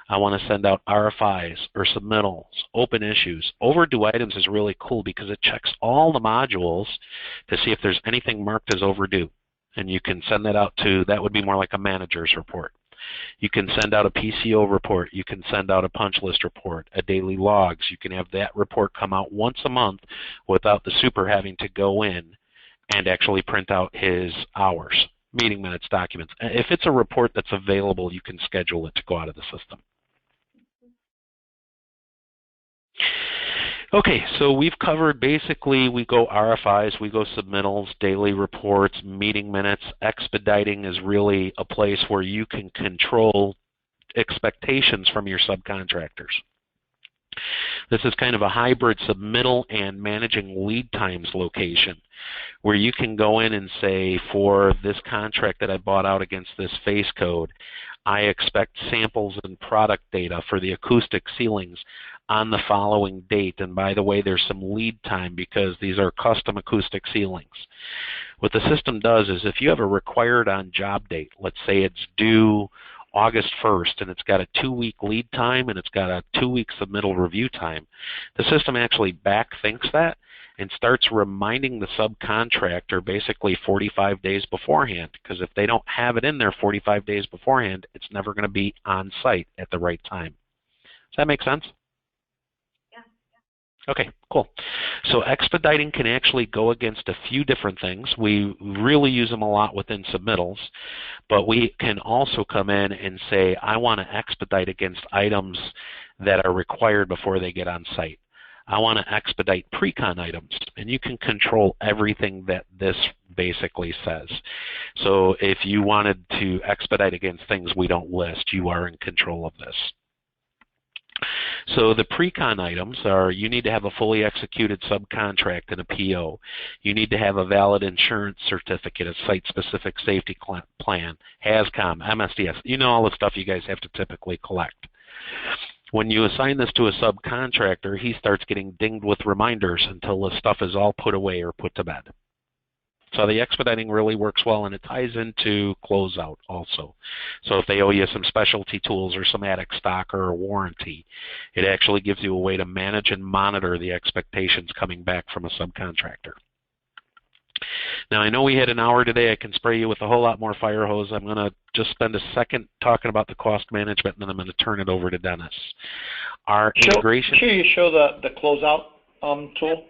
I want to send out RFIs or submittals, open issues. Overdue items is really cool because it checks all the modules to see if there's anything marked as overdue. And you can send that out to, that would be more like a manager's report. You can send out a PCO report. You can send out a punch list report, a daily logs. You can have that report come out once a month without the super having to go in and actually print out his hours, meeting minutes, documents. If it's a report that's available, you can schedule it to go out of the system. Okay, so we've covered basically, we go RFIs, we go submittals, daily reports, meeting minutes. Expediting is really a place where you can control expectations from your subcontractors. This is kind of a hybrid submittal and managing lead times location, where you can go in and say, for this contract that I bought out against this face code, I expect samples and product data for the acoustic ceilings on the following date. And by the way, there's some lead time because these are custom acoustic ceilings. What the system does is if you have a required on job date, let's say it's due August 1st, and it's got a 2-week lead time and it's got a 2-week submittal review time, the system actually backthinks that and starts reminding the subcontractor basically 45 days beforehand, because if they don't have it in there 45 days beforehand, it's never going to be on site at the right time. Does that make sense? Okay, cool. So expediting can actually go against a few different things. We really use them a lot within submittals, but we can also come in and say, I want to expedite against items that are required before they get on site. I want to expedite pre-con items, and you can control everything that this basically says. So if you wanted to expedite against things we don't list, you are in control of this. So the pre-con items are, you need to have a fully executed subcontract and a PO. You need to have a valid insurance certificate, a site-specific safety plan, HAZCOM, MSDS. You know all the stuff you guys have to typically collect. When you assign this to a subcontractor, he starts getting dinged with reminders until the stuff is all put away or put to bed. So the expediting really works well, and it ties into closeout also. So if they owe you some specialty tools or some attic stock or a warranty, it actually gives you a way to manage and monitor the expectations coming back from a subcontractor. Now, I know we had an hour today. I can spray you with a whole lot more fire hose. I'm going to just spend a second talking about the cost management, and then I'm going to turn it over to Dennis. Our integration. Sure, you show the closeout tool?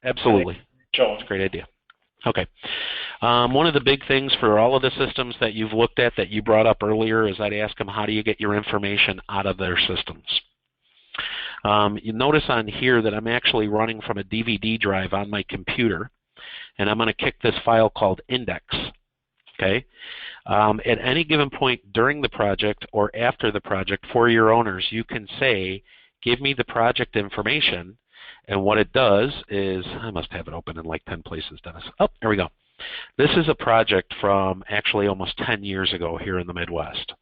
Absolutely. That's a great idea. Okay. One of the big things for all of the systems that you've looked at that you brought up earlier is I'd ask them, how do you get your information out of their systems? You notice on here that I'm actually running from a DVD drive on my computer, and I'm going to kick this file called index. Okay. At any given point during the project or after the project for your owners, you can say, give me the project information. And what it does is, I must have it open in like 10 places, Dennis. Oh, there we go. This is a project from actually almost 10 years ago here in the Midwest.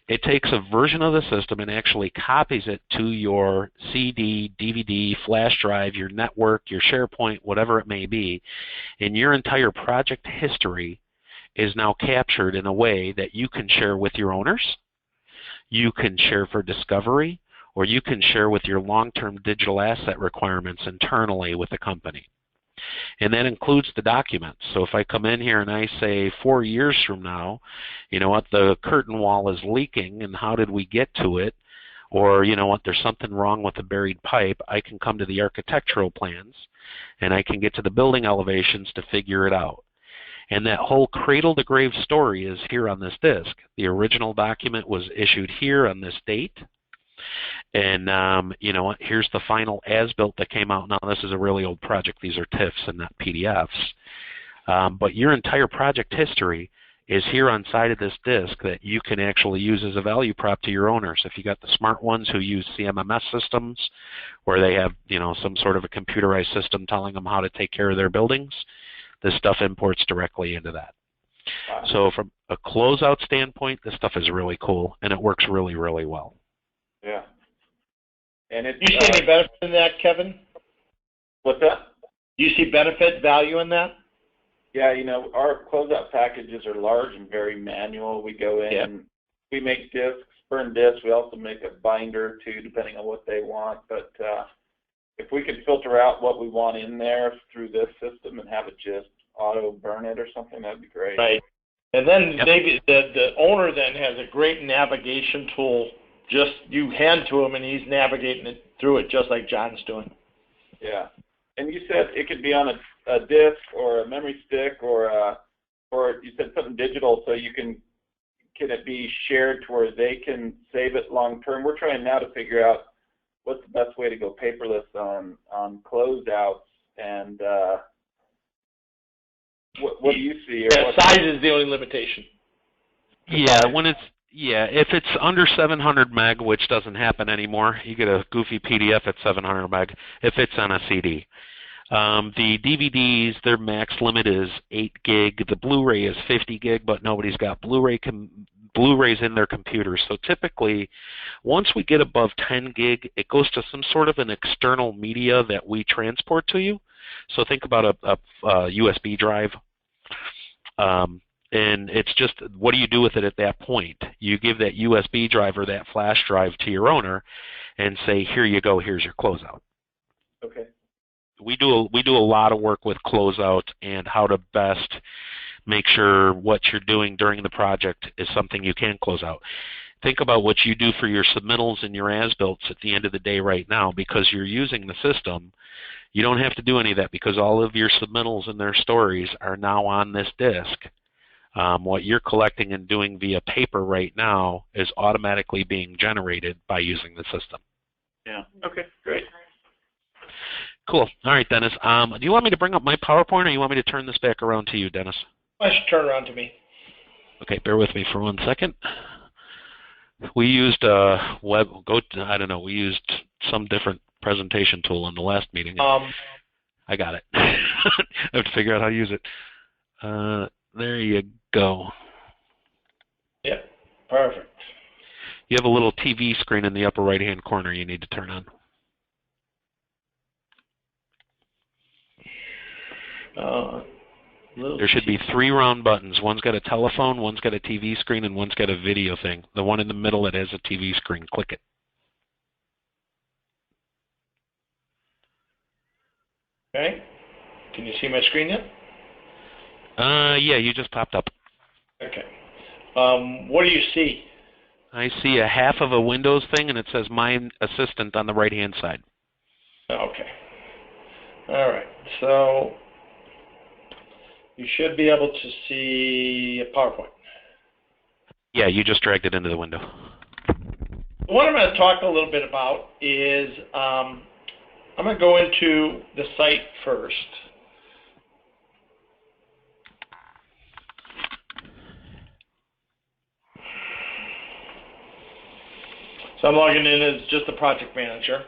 It takes a version of the system and actually copies it to your CD, DVD, flash drive, your network, your SharePoint, whatever it may be. And your entire project history is now captured in a way that you can share with your owners, you can share for discovery, or you can share with your long-term digital asset requirements internally with the company. And that includes the documents. So if I come in here and I say 4 years from now, you know what, the curtain wall is leaking and how did we get to it? Or, you know what, there's something wrong with the buried pipe, I can come to the architectural plans and I can get to the building elevations to figure it out. And that whole cradle-to-grave story is here on this disk. The original document was issued here on this date. And you know what, here's the final as-built that came out. Now this is a really old project. These are TIFFs and not PDFs. But your entire project history is here on side of this disk that you can actually use as a value prop to your owners. If you got the smart ones who use CMMS systems where they have, you know, some sort of a computerized system telling them how to take care of their buildings, this stuff imports directly into that. Wow. So from a closeout standpoint, this stuff is really cool and it works really, really well. Yeah. And it's, you see any benefit in that, Kevin? What's that? Do you see benefit, value in that? Yeah, you know, our closeout packages are large and very manual. We go in and we make discs, burn discs. We also make a binder too, depending on what they want. But if we could filter out what we want in there through this system and have it just auto burn it or something, that'd be great. Right. And then maybe the owner then has a great navigation tool. Just you hand to him and he's navigating it through it just like John's doing. Yeah. And you said it could be on a disk or a memory stick or you said something digital, so you can it be shared to where they can save it long term? We're trying now to figure out what's the best way to go paperless on closeouts, and what do you see? Or Yeah, size is the only limitation. Yeah, if it's under 700 meg, which doesn't happen anymore, you get a goofy PDF at 700 meg if it's on a CD. The DVDs, their max limit is 8 gig. The Blu-ray is 50 gig, but nobody's got Blu-rays in their computers. So typically, once we get above 10 gig, it goes to some sort of an external media that we transport to you. So think about a USB drive. And it's just, what do you do with it at that point? You give that USB drive or that flash drive to your owner and say, here you go, here's your closeout. Okay. We do a lot of work with closeout and how to best make sure what you're doing during the project is something you can close out. Think about what you do for your submittals and your as-built at the end of the day right now. Because you're using the system, you don't have to do any of that because all of your submittals and their stories are now on this disk. What you're collecting and doing via paper right now is automatically being generated by using the system. Yeah. Okay, great. Cool. All right, Dennis. Do you want me to bring up my PowerPoint, or you want me to turn this back around to you, Dennis? I should turn around to me. Okay, bear with me for 1 second. We used we used some different presentation tool in the last meeting. I got it. I have to figure out how to use it. There you go. Yep, perfect. You have a little TV screen in the upper right-hand corner you need to turn on. There should be 3 round buttons. One's got a telephone, one's got a TV screen, and one's got a video thing. The one in the middle that has a TV screen, click it. Okay. Can you see my screen yet? Yeah, you just popped up. Okay. What do you see? I see a half of a Windows thing, and it says My Assistant on the right-hand side. Okay. All right. So you should be able to see a PowerPoint. Yeah, you just dragged it into the window. What I'm going to talk a little bit about is I'm going to go into the site first. So I'm logging in as just a project manager,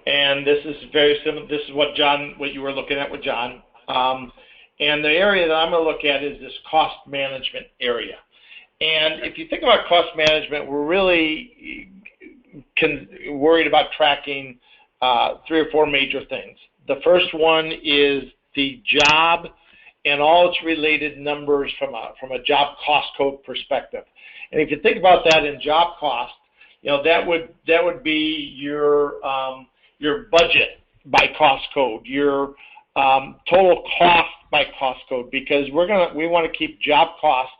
and this is very similar. This is what you were looking at with John. And the area that I'm going to look at is this cost management area. And if you think about cost management, we're really worried about tracking 3 or 4 major things. The first one is the job and all its related numbers from a job cost code perspective. And if you think about that in job cost, that would be your budget by cost code, your total cost by cost code, because we want to keep job cost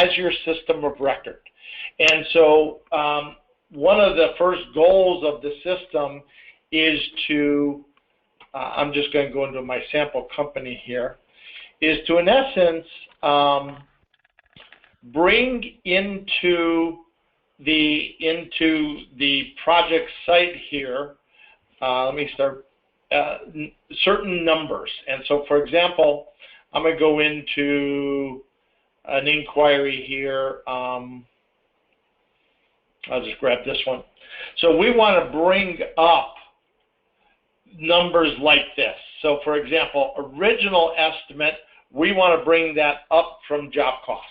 as your system of record. And so one of the first goals of the system is to, I'm just going to go into my sample company here, is to, in essence, bring into the project site here, let me start, certain numbers. And so, for example, I'm going to go into an inquiry here. I'll just grab this one. So we want to bring up numbers like this. So, for example, original estimate, we want to bring that up from job cost.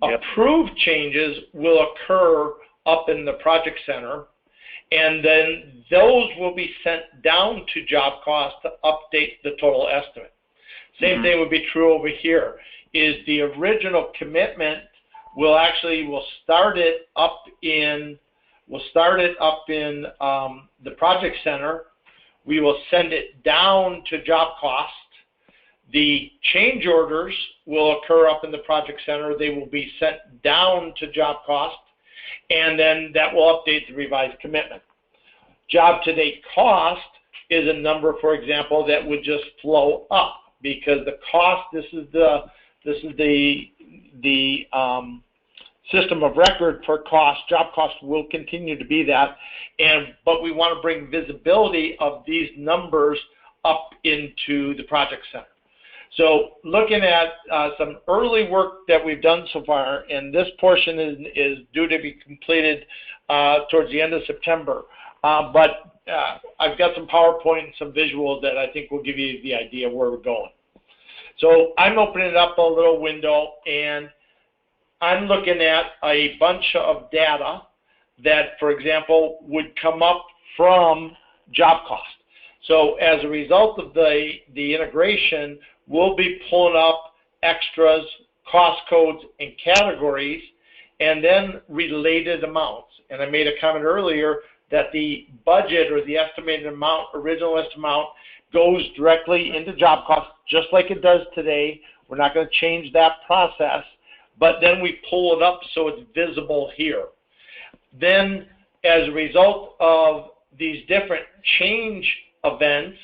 Yep. Approved changes will occur up in the project center, and then those will be sent down to job cost to update the total estimate. Same thing would be true over here, is the original commitment we'll start it up in the project center. We will send it down to job cost. The change orders will occur up in the project center. They will be sent down to job cost, and then that will update the revised commitment. Job to date cost is a number, for example, that would just flow up, because the cost, this is the system of record for cost. Job cost will continue to be that, but we want to bring visibility of these numbers up into the project center. So looking at some early work that we've done so far, and this portion is due to be completed towards the end of September, but I've got some PowerPoint and some visuals that I think will give you the idea of where we're going. So I'm opening up a little window, and I'm looking at a bunch of data that, for example, would come up from job cost. So as a result of the integration, we'll be pulling up extras, cost codes, and categories, and then related amounts. And I made a comment earlier that the budget or the estimated amount, original estimate amount, goes directly into job cost, just like it does today. We're not going to change that process, but then we pull it up so it's visible here. Then, as a result of these different change events,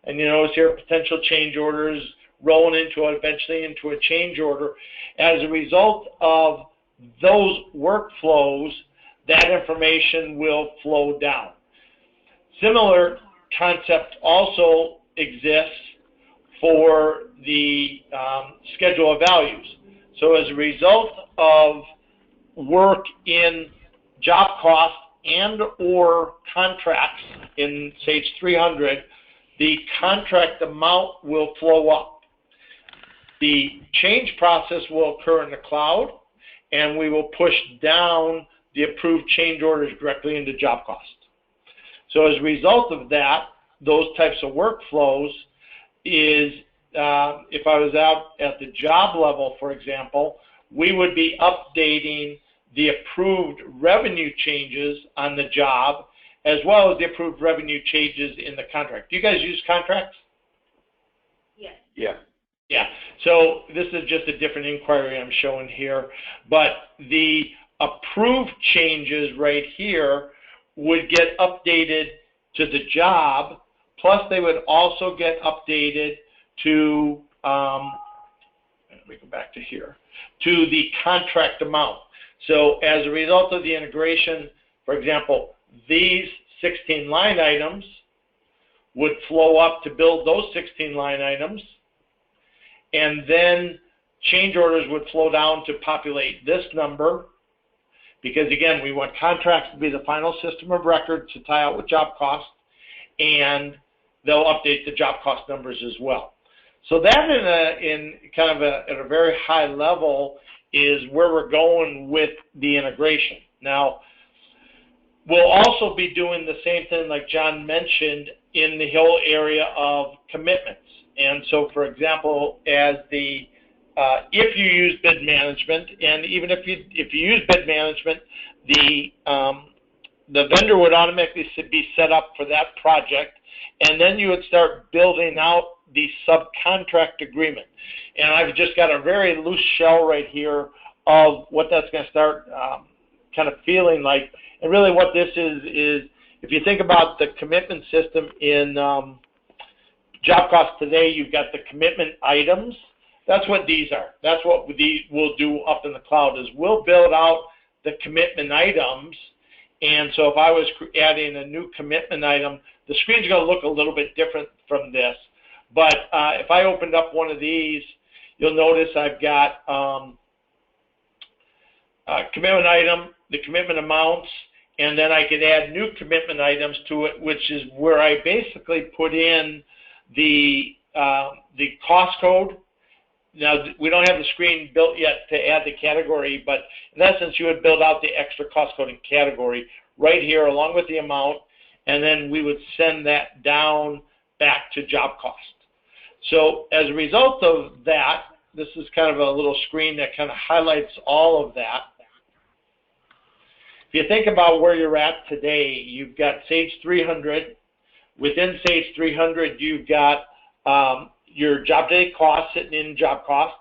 and you notice here potential change orders rolling into eventually into a change order, as a result of those workflows, that information will flow down. Similar concept also exists for the schedule of values. So as a result of work in job cost and or contracts in Sage 300, the contract amount will flow up. The change process will occur in the cloud, and we will push down the approved change orders directly into job cost. So as a result of that, those types of workflows is, if I was out at the job level, for example, we would be updating the approved revenue changes on the job as well as the approved revenue changes in the contract. Do you guys use contracts? Yes. Yeah. Yeah. So this is just a different inquiry I'm showing here, but the approved changes right here would get updated to the job, plus they would also get updated to, let me go back to here, to the contract amount. So as a result of the integration, for example, these 16 line items would flow up to build those 16 line items, and then change orders would flow down to populate this number, because again, we want contracts to be the final system of record to tie out with job cost, and they'll update the job cost numbers as well. So that in kind of at a very high level is where we're going with the integration. Now, we'll also be doing the same thing like John mentioned in the whole area of commitments. And so, for example, as the if you use bid management, and even if you use bid management, the vendor would automatically be set up for that project, and then you would start building out the subcontract agreement. And I've just got a very loose shell right here of what that's going to start kind of feeling like. And really what this is if you think about the commitment system in job cost today, you've got the commitment items. That's what these are. That's what we'll do up in the cloud is we'll build out the commitment items. And so if I was adding a new commitment item, the screen's going to look a little bit different from this. But if I opened up one of these, you'll notice I've got commitment item, the commitment amounts, and then I could add new commitment items to it, which is where I basically put in the cost code. Now, we don't have the screen built yet to add the category, but in essence, you would build out the extra cost coding category right here along with the amount, and then we would send that down back to job cost. So as a result of that, this is kind of a little screen that kind of highlights all of that. If you think about where you're at today, you've got Sage 300. Within Sage 300, you've got your job day cost sitting in job cost.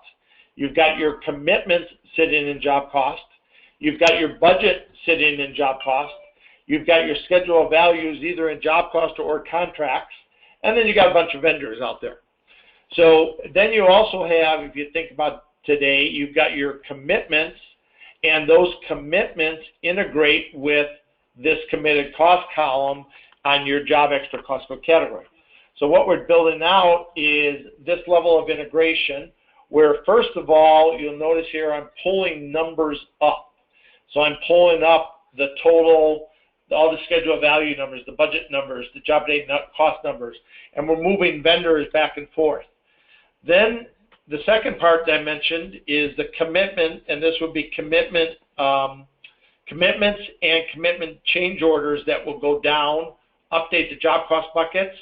You've got your commitments sitting in job cost. You've got your budget sitting in job cost. You've got your schedule of values either in job cost or contracts. And then you got a bunch of vendors out there. So then you also have, if you think about today, you've got your commitments, and those commitments integrate with this committed cost column on your job extra cost code category. So what we're building out is this level of integration where, first of all, you'll notice here I'm pulling numbers up. So I'm pulling up the total, all the schedule of value numbers, the budget numbers, the job date cost numbers, and we're moving vendors back and forth. Then the second part that I mentioned is the commitment, and this would be commitments and commitment change orders that will go down, update the job cost buckets,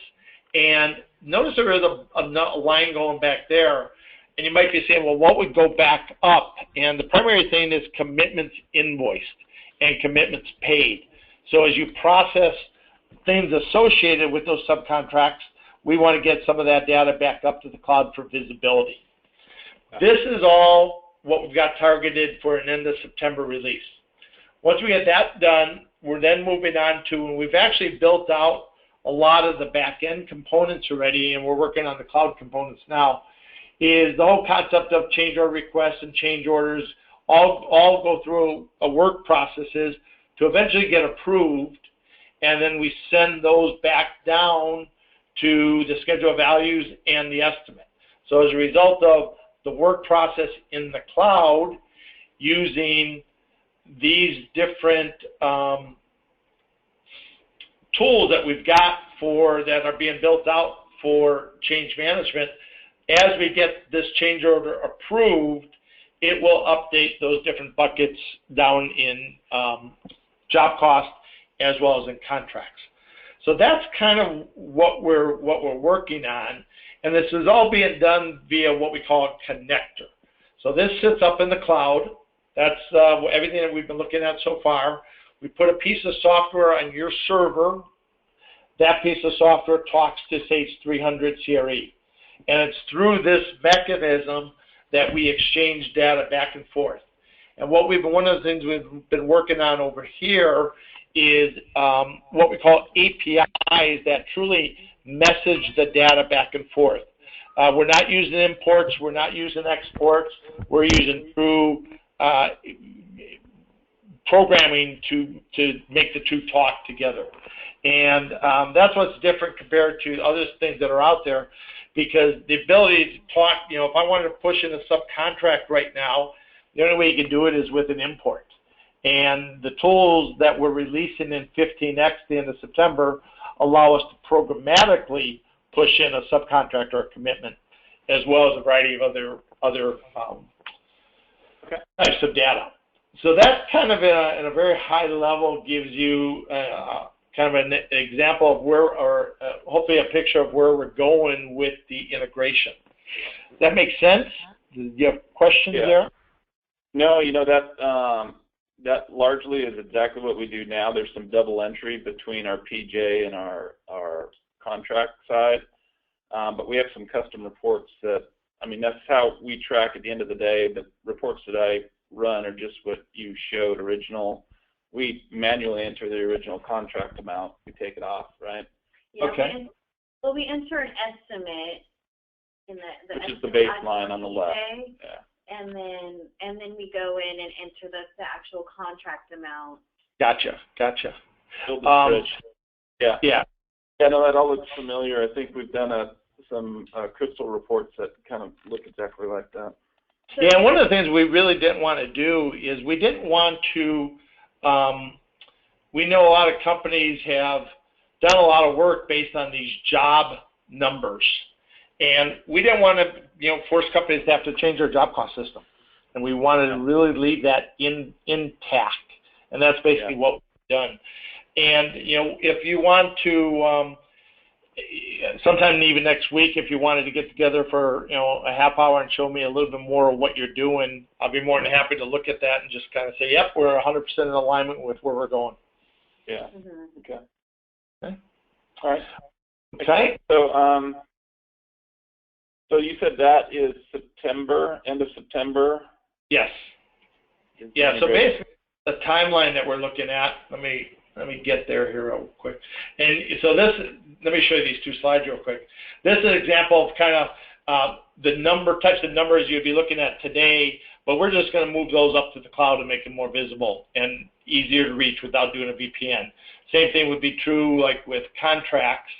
and notice there is a line going back there, and you might be saying, well, what would go back up? And the primary thing is commitments invoiced and commitments paid. So as you process things associated with those subcontracts, we want to get some of that data back up to the cloud for visibility. This is all what we've got targeted for an end of September release. Once we get that done, we're then moving on to, and we've actually built out a lot of the back-end components already, and we're working on the cloud components now, is the whole concept of change order requests and change orders all go through a work processes to eventually get approved, and then we send those back down to the schedule of values and the estimate. So as a result of the work process in the cloud using these different tools that we've got that are being built out for change management, as we get this change order approved, it will update those different buckets down in job cost as well as in contracts. So that's kind of what we're working on, and this is all being done via what we call a connector. So this sits up in the cloud. That's everything that we've been looking at so far. We put a piece of software on your server. That piece of software talks to Sage 300 CRE. And it's through this mechanism that we exchange data back and forth. And one of the things we've been working on over here is what we call APIs that truly message the data back and forth. We're not using imports. We're not using exports. We're using true programming to make the two talk together. And that's what's different compared to other things that are out there, because the ability to talk, if I wanted to push in a subcontract right now, the only way you can do it is with an import. And the tools that we're releasing in 15X at the end of September allow us to programmatically push in a subcontract or a commitment, as well as a variety of other types of data. So that kind of, at a very high level, gives you kind of an example of where, or hopefully a picture of where we're going with the integration. Does that make sense? Do you have questions there? No, that largely is exactly what we do now. There's some double entry between our PJ and our contract side, but we have some custom reports that, that's how we track at the end of the day. The reports that I run are just what you showed original. We manually enter the original contract amount. We take it off, right? Yeah, okay. We enter an estimate in which is the baseline on the left. Yeah. And then we go in and enter the actual contract amount. Gotcha. Build the bridge. Yeah. Yeah. Yeah, no, that all looks familiar. I think we've done some crystal reports that kind of look exactly like that. Yeah, and one of the things we really didn't want to do is we didn't want to, we know a lot of companies have done a lot of work based on these job numbers. And we didn't want to, force companies to have to change their job cost system. And we wanted to really leave that intact. And that's basically what we've done. And, if you want to, sometime even next week, if you wanted to get together for, a half hour and show me a little bit more of what you're doing, I'll be more than happy to look at that and just kind of say, yep, we're 100% in alignment with where we're going. Yeah. Mm-hmm. Okay. All right. Okay. So you said that is September, end of September? Yes. Yeah, so basically the timeline that we're looking at, let me get there here real quick. And so let me show you these two slides real quick. This is an example of kind of the types of numbers you'd be looking at today, but we're just going to move those up to the cloud and make them more visible and easier to reach without doing a VPN. Same thing would be true like with contracts.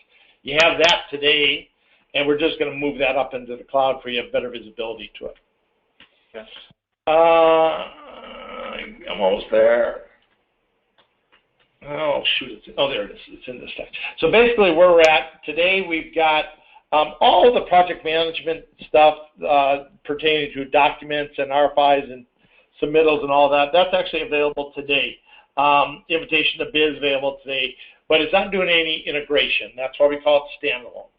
You have that today, and we're just going to move that up into the cloud for you to have better visibility to it. Yes. I'm almost there. Oh, shoot. There it is. It's in this slide. So basically where we're at today, we've got all the project management stuff pertaining to documents and RFIs and submittals and all that. That's actually available today. Invitation to bid is available today, but it's not doing any integration. That's why we call it standalone.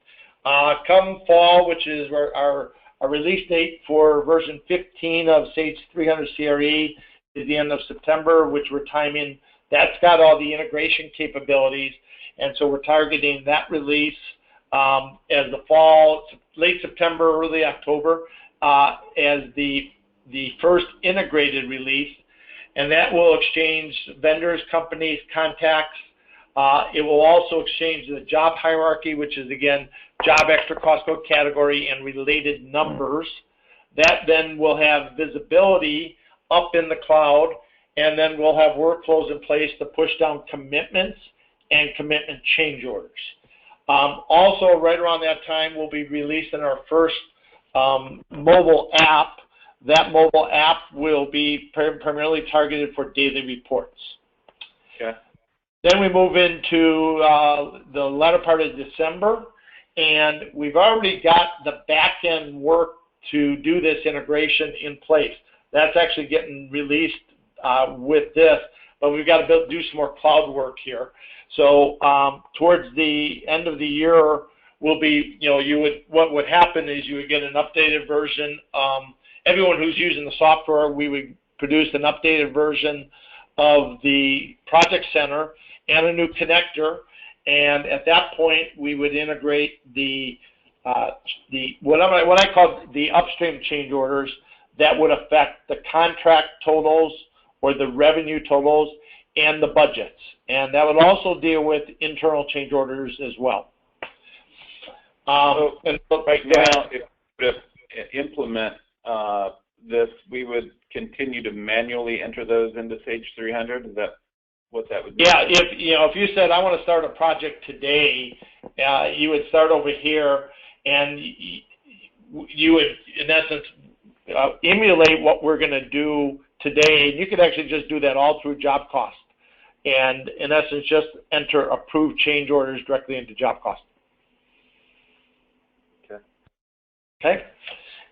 Come fall, which is our release date for version 15 of Sage 300 CRE is the end of September, which we're timing. That's got all the integration capabilities, and so we're targeting that release as the fall, late September, early October, as the first integrated release, and that will exchange vendors, companies, contacts. It will also exchange the job hierarchy, which is, again, job extra cost code category and related numbers. That then will have visibility up in the cloud, and then we'll have workflows in place to push down commitments and commitment change orders. Also, right around that time, we'll be releasing our first mobile app. That mobile app will be primarily targeted for daily reports. Okay. Then we move into the latter part of December, and we've already got the back-end work to do this integration in place. That's actually getting released with this, but we've got to do some more cloud work here. So towards the end of the year, will be, what would happen is you would get an updated version. Everyone who's using the software, we would produce an updated version of the project center and a new connector, and at that point we would integrate what I call the upstream change orders that would affect the contract totals or the revenue totals and the budgets, and that would also deal with internal change orders as well. Right now, if we implement this, we would continue to manually enter those into Sage 300. Is that what that would be? Yeah, if you said I want to start a project today, you would start over here, and you would, in essence, emulate what we're going to do today. You could actually just do that all through job cost, and in essence, just enter approved change orders directly into job cost. Okay,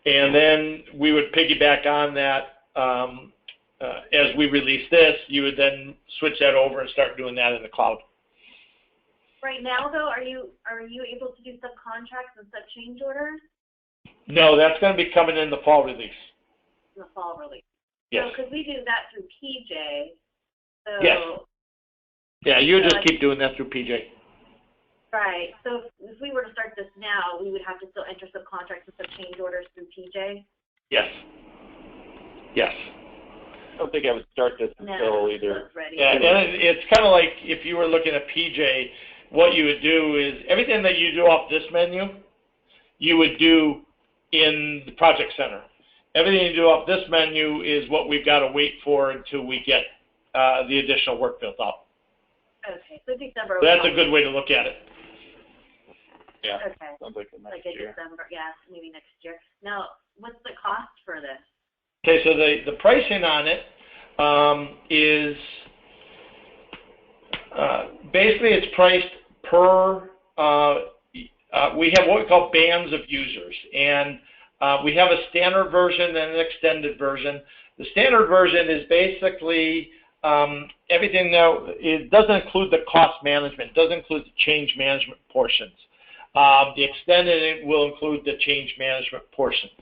and then we would piggyback on that as we release this. You would then switch that over and start doing that in the cloud. Right now, though, are you able to do subcontracts and sub change orders? No, that's going to be coming in the fall release. In the fall release. Yes. So, because we do that through PJ. So. Yes. Yeah, you just keep doing that through PJ. Right. So if we were to start this now, we would have to still enter subcontracts and sub change orders through PJ? Yes. Yes. I don't think I would start this until either. Yeah, and it's kind of like if you were looking at PJ, what you would do is everything that you do off this menu, you would do in the project center. Everything you do off this menu is what we've got to wait for until we get the additional work built out. Okay, so December. So that's a good way to look at it. Yeah. Okay. Sounds like next year. December, yeah, maybe next year. Now, what's the cost for this? Okay, so the pricing on it is basically it's priced per. We have what we call bands of users, and we have a standard version and an extended version. The standard version is basically everything that it doesn't include the cost management, doesn't include the change management portions. The extended will include the change management portions.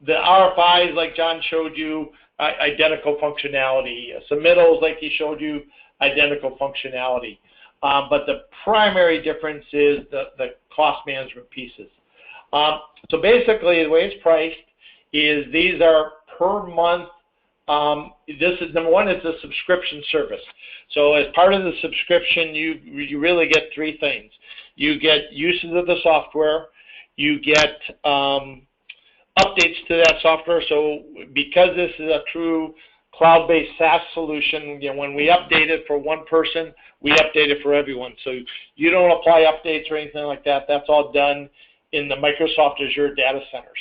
The RFIs, like John showed you, identical functionality. Submittals, like he showed you, identical functionality. But the primary difference is the cost management pieces. So basically, the way it's priced is these are per month. This is number one. It's a subscription service. So as part of the subscription, you really get three things. You get uses of the software. You get updates to that software. So because this is a true cloud-based SaaS solution, when we update it for one person, we update it for everyone. So you don't apply updates or anything like that. That's all done in the Microsoft Azure data centers.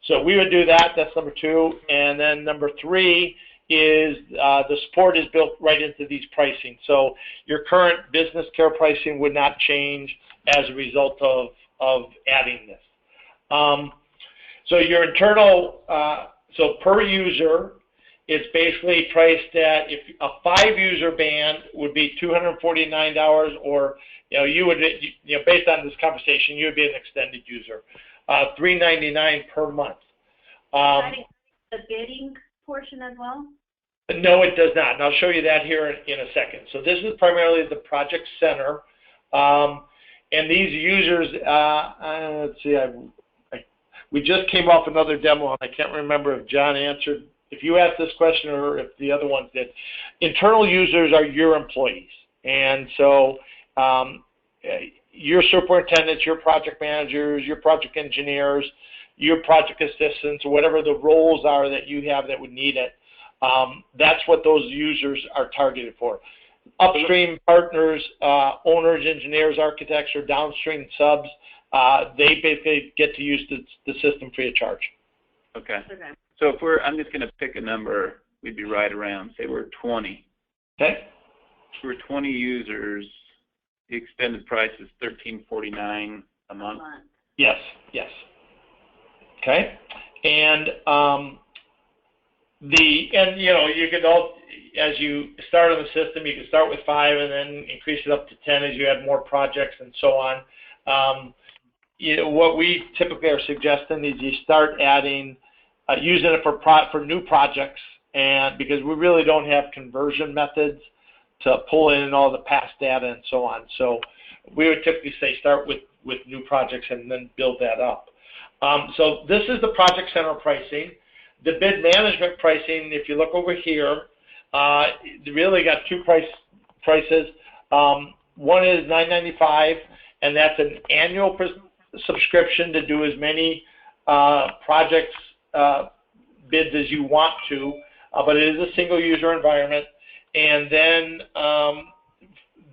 So we would do that. That's number 2. And then number 3 is the support is built right into these pricing. So your current business care pricing would not change as a result of adding this. So your internal, so per user, it's basically priced at, if a 5-user band would be $249, or you would, based on this conversation, you would be an extended user, $399 per month. The bidding portion as well? No, it does not, and I'll show you that here in a second. So this is primarily the project center, and these users, let's see, we just came off another demo, and I can't remember if John answered, if you asked this question or if the other ones did. Internal users are your employees, and so your superintendents, your project managers, your project engineers, your project assistants, or whatever the roles are that you have that would need it. That's what those users are targeted for. Upstream partners, owners, engineers, architects, or downstream subs, they basically get to use the system free of charge. Okay. So if I'm just going to pick a number, we'd be right around, say we're 20. Okay. If we're 20 users, the extended price is $13.49 a month. Yes. Yes. Okay. And you could as you start on the system, you can start with 5 and then increase it up to 10 as you add more projects and so on. What we typically are suggesting is you start adding, using it for new projects, and because we really don't have conversion methods to pull in all the past data and so on. So we would typically say start with new projects and then build that up. So this is the project center pricing. The bid management pricing, if you look over here, really got 2 prices. One is $9.95, and that's an annual subscription to do as many projects bids as you want to, but it is a single user environment. And then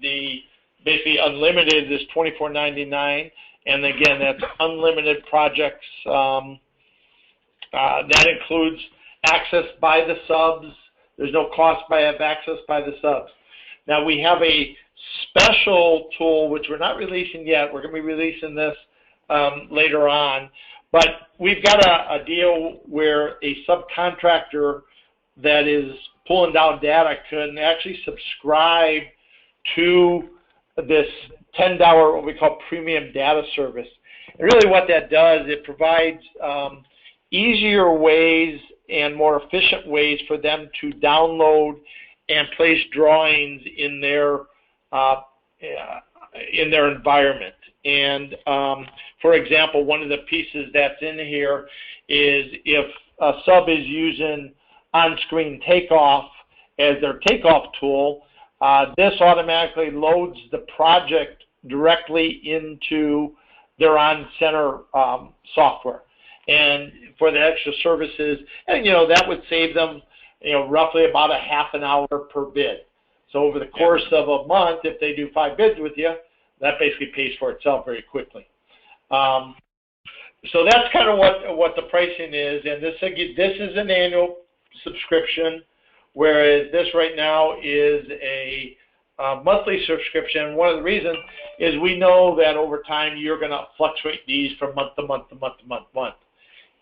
the basically unlimited is $24.99, and again that's unlimited projects. That includes access by the subs. There's no cost of access by the subs. Now we have a special tool which we're not releasing yet. We're going to be releasing this later on, but we've got a deal where a subcontractor that is pulling down data can actually subscribe to this $10 what we call premium data service. And really what that does, it provides easier ways and more efficient ways for them to download and place drawings in their environment. And for example, one of the pieces that's in here is if a sub is using on-screen takeoff as their takeoff tool, this automatically loads the project directly into their on-center software. And for the extra services, and that would save them, roughly about a half an hour per bid. So over the course of a month, if they do 5 bids with you, that basically pays for itself very quickly. So that's kind of what the pricing is, and this is an annual subscription, whereas this right now is a monthly subscription. One of the reasons is we know that over time you're going to fluctuate these from month to month to month to month.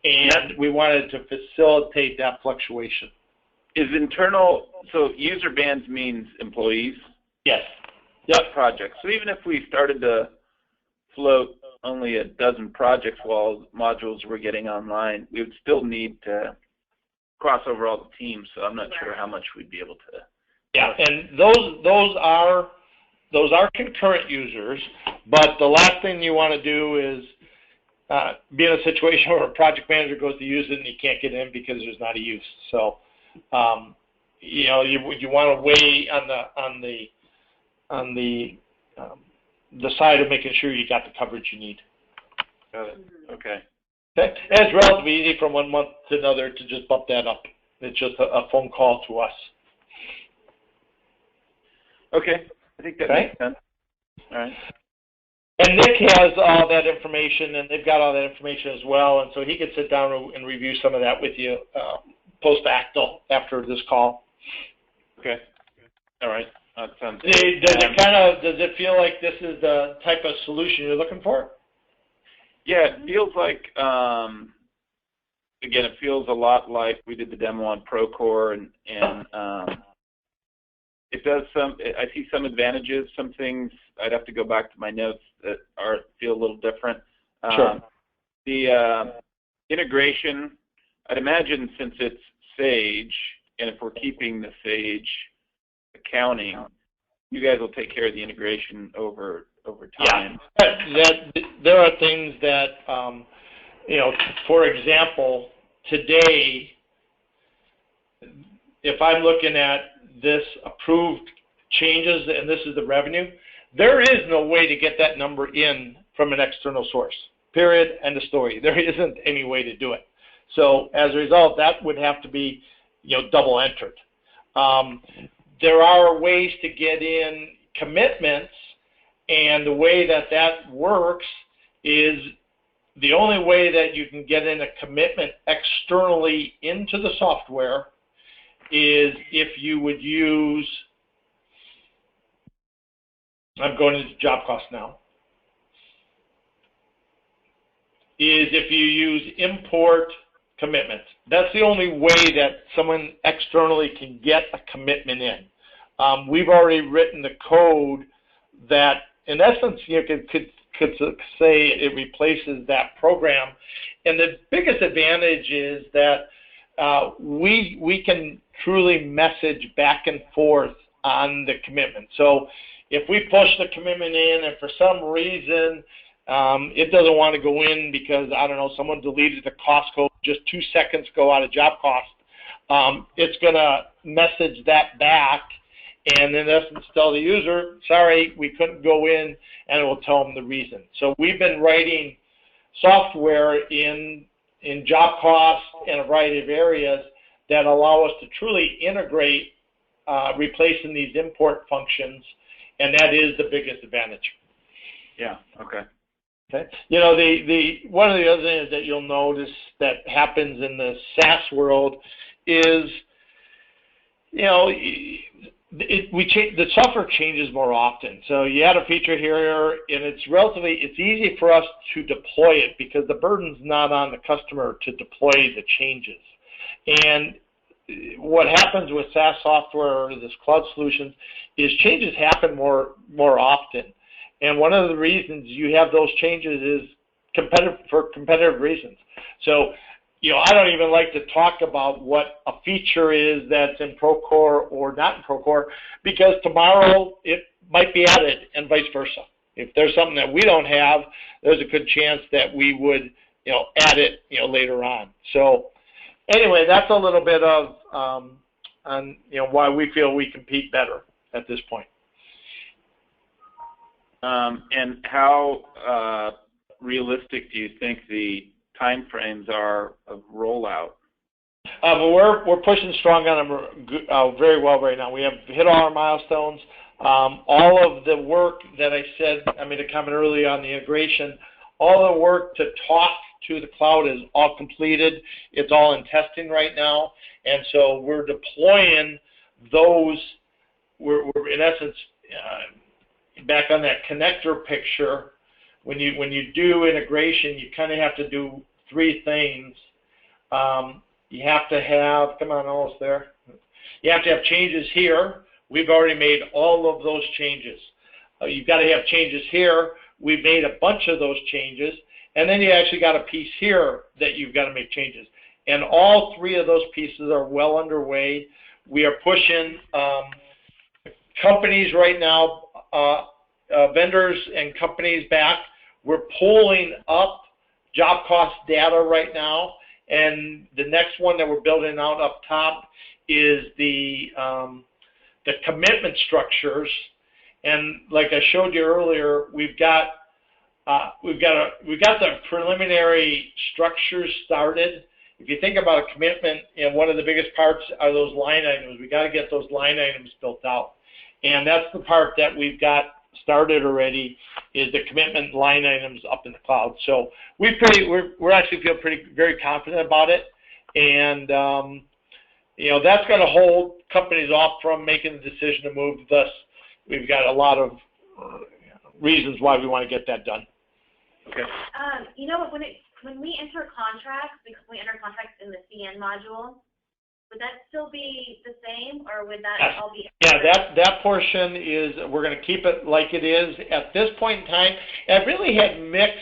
And we wanted to facilitate that fluctuation. Is internal, so user bands means employees? Yes. Yep. Projects. So even if we started to float only a dozen projects while modules were getting online, we would still need to cross over all the teams, so I'm not sure how much we'd be able to. Yeah, and those are concurrent users, but the last thing you want to do is be in a situation where a project manager goes to use it and you can't get in because there's not a use. So, you want to weigh on the side of making sure you got the coverage you need. Got it. Okay. Okay. And it's relatively easy from one month to another to just bump that up. It's just a phone call to us. Okay, I think that makes sense. All right. And Nick has all that information, and they've got all that information as well, and so he could sit down and review some of that with you post-actal after this call. Okay. All right. That sounds good. Does it feel like this is the type of solution you're looking for? Yeah, it feels like, again, it feels a lot like we did the demo on Procore, and it does I see some advantages, some things I'd have to go back to my notes that feel a little different. Sure. The integration, I'd imagine since it's Sage, and if we're keeping the Sage accounting, you guys will take care of the integration over time. Yeah, there are things that, for example, today, if I'm looking at this approved changes and this is the revenue, there is no way to get that number in from an external source. Period. End of story. There isn't any way to do it. So as a result, that would have to be, double entered. There are ways to get in commitments, and the way that works is the only way that you can get in a commitment externally into the software is if you would use, I'm going into job cost now, is if you use import commitments. That's the only way that someone externally can get a commitment in. We've already written the code that, in essence, you could say it replaces that program. And the biggest advantage is that we can truly message back and forth on the commitment. So if we push the commitment in and for some reason it doesn't want to go in because, I don't know, someone deleted the cost code just 2 seconds ago out of job cost, it's going to message that back and in essence tell the user, sorry, we couldn't go in, and it will tell them the reason. So we've been writing software in job costs and a variety of areas that allow us to truly integrate replacing these import functions, and that is the biggest advantage. Yeah, okay. Okay. One of the other things that you'll notice that happens in the SaaS world is, the software changes more often. So you add a feature here, and it's easy for us to deploy it because the burden's not on the customer to deploy the changes. And what happens with SaaS software or this cloud solutions is changes happen more often. And one of the reasons you have those changes is for competitive reasons. So, I don't even like to talk about what a feature is that's in Procore or not in Procore, because tomorrow it might be added and vice versa. If there's something that we don't have, there's a good chance that we would, add it, later on. So anyway, that's a little bit of on why we feel we compete better at this point. And how realistic do you think the time frames are of rollout? We're pushing strong on them very well right now. We have hit all our milestones. All of the work that I made a comment earlier on the integration, all the work to talk to the cloud is all completed. It's all in testing right now. And so we're deploying those. We're in essence, back on that connector picture, when you do integration, you kind of have to do 3 things. You have to have, come on, almost there. You have to have changes here. We've already made all of those changes. You've got to have changes here. We've made a bunch of those changes. And then you actually got a piece here that you've got to make changes. And all 3 of those pieces are well underway. We are pushing companies right now, vendors and companies back. We're pulling up job cost data right now, and the next one that we're building out up top is the commitment structures. And like I showed you earlier, we've got we've got the preliminary structures started. If you think about a commitment, one of the biggest parts are those line items. We got to get those line items built out, and that's the part that we've got started already. Is the commitment line items up in the cloud. So we're actually feel very confident about it, and that's going to hold companies off from making the decision to move. Thus, we've got a lot of reasons why we want to get that done. Okay. When we enter contracts, because we enter contracts in the CN module, would that still be the same, or would that all be? Yeah, that portion is, we're going to keep it like it is at this point in time. I've really had mixed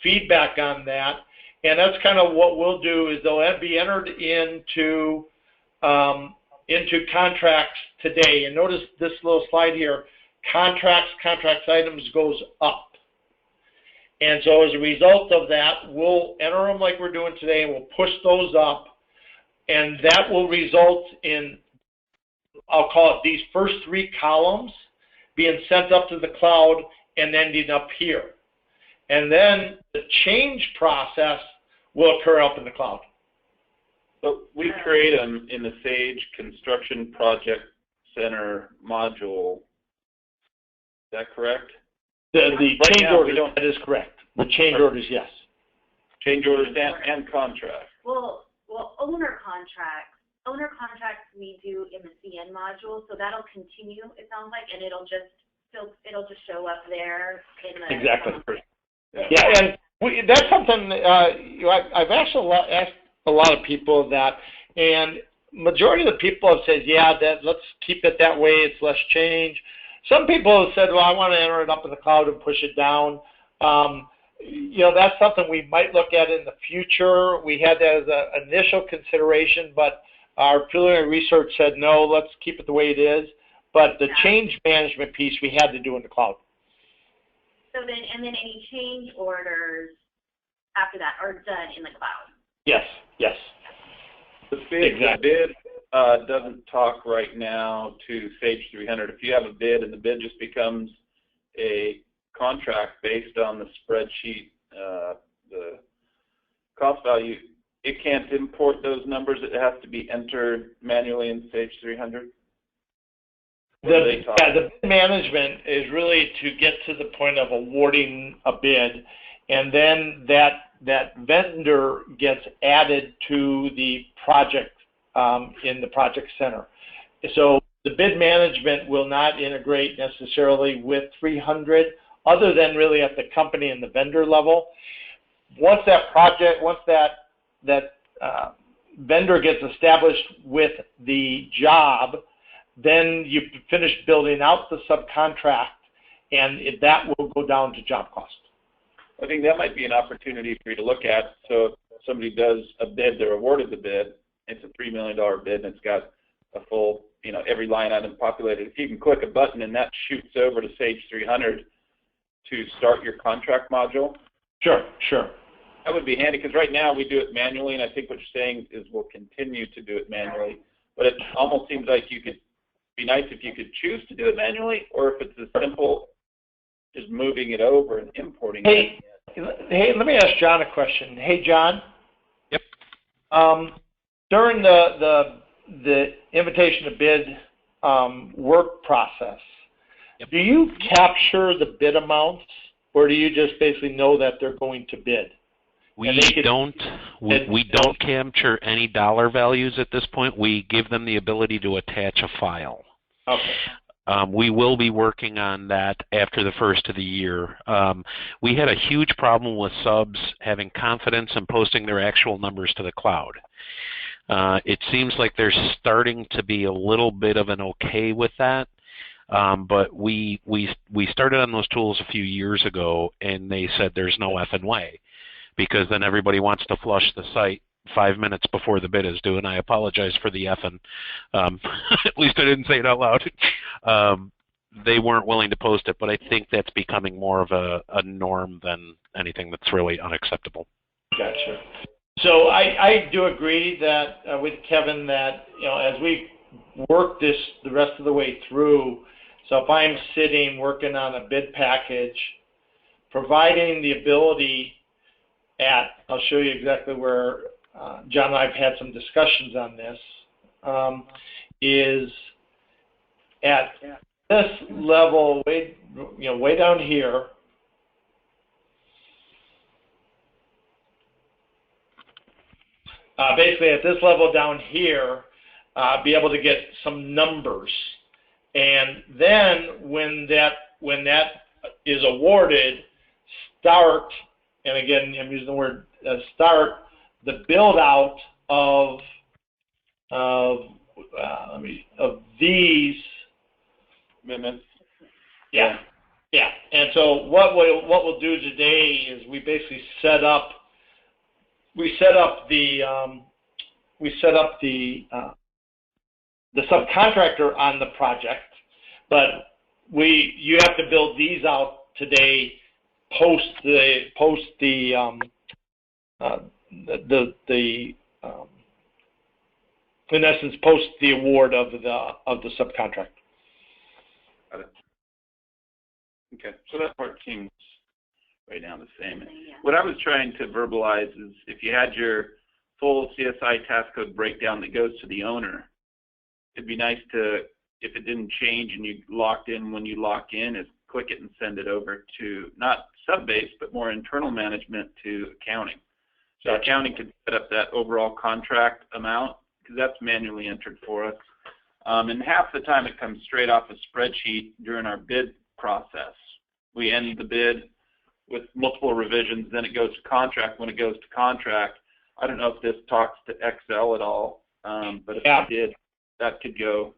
feedback on that, and that's kind of what we'll do is they'll be entered into contracts today. And notice this little slide here, contracts items goes up. And so as a result of that, we'll enter them like we're doing today, and we'll push those up, and that will result in, I'll call it these first 3 columns being sent up to the cloud and ending up here. And then the change process will occur up in the cloud. So we create them in the Sage Construction Project Center module. Is that correct? The change orders, that is correct. The change orders, yes. Change orders and contracts. Well, owner contracts we do in the CN module, so that'll continue. It sounds like, and it'll just show up there in the. Exactly. Yeah, and that's something I've asked a lot of people that, and majority of the people have said, yeah, let's keep it that way. It's less change. Some people have said, well, I want to enter it up in the cloud and push it down. That's something we might look at in the future. We had that as an initial consideration, but our preliminary research said, no, let's keep it the way it is. But the change management piece we had to do in the cloud. So then any change orders after that are done in the cloud? Yes. The bid doesn't talk right now to Sage 300. If you have a bid and the bid just becomes a contract based on the spreadsheet, the cost value, it can't import those numbers. It has to be entered manually in Sage 300. The bid management is really to get to the point of awarding a bid, and then that vendor gets added to the project in the project center. So the bid management will not integrate necessarily with 300, other than really at the company and the vendor level. Once that vendor gets established with the job, then you finish building out the subcontract, and that will go down to job cost. I think that might be an opportunity for you to look at. So if somebody does a bid, they're awarded the bid, it's a $3 million bid, and it's got a full, every line item populated. If you can click a button and that shoots over to Sage 300 to start your contract module. Sure. That would be handy, because right now we do it manually, and I think what you're saying is we'll continue to do it manually. But it almost seems like it'd be nice if you could choose to do it manually, or if it's as simple as moving it over and importing it. Hey, let me ask John a question. Hey, John. Yep. During the invitation to bid work process, yep, do you capture the bid amounts, or do you just basically know that they're going to bid? We don't capture any dollar values at this point. We give them the ability to attach a file. Okay. We will be working on that after the first of the year. We had a huge problem with subs having confidence in posting their actual numbers to the cloud. It seems like there's starting to be a little bit of an okay with that. But we started on those tools a few years ago, and they said there's no effing way, because then everybody wants to flush the site 5 minutes before the bid is due, and I apologize for the effing. At least I didn't say it out loud. They weren't willing to post it, but I think that's becoming more of a norm than anything that's really unacceptable. Gotcha. So I do agree that with Kevin that as we work this the rest of the way through, so if I'm sitting working on a bid package providing the ability I'll show you exactly where John and I have had some discussions on this, is at this level, way down here. Basically, at this level down here, be able to get some numbers, and then when that is awarded, start. And again, I'm using the word start the build out of these amendments. Yeah. And so what we'll do today is we basically set up the subcontractor on the project, but you have to build these out today. In essence, post the award of the subcontract. Got it. Okay, so that part seems right now the same. Yeah. What I was trying to verbalize is if you had your full CSI task code breakdown that goes to the owner, it'd be nice to, if it didn't change and you locked in when you lock in, is click it and send it over to not sub-base, but more internal management to accounting. So Gotcha. Accounting could set up that overall contract amount, because that's manually entered for us. And half the time it comes straight off a spreadsheet during our bid process. We end the bid with multiple revisions, then it goes to contract. When it goes to contract, I don't know if this talks to Excel at all, but if it did, that could go.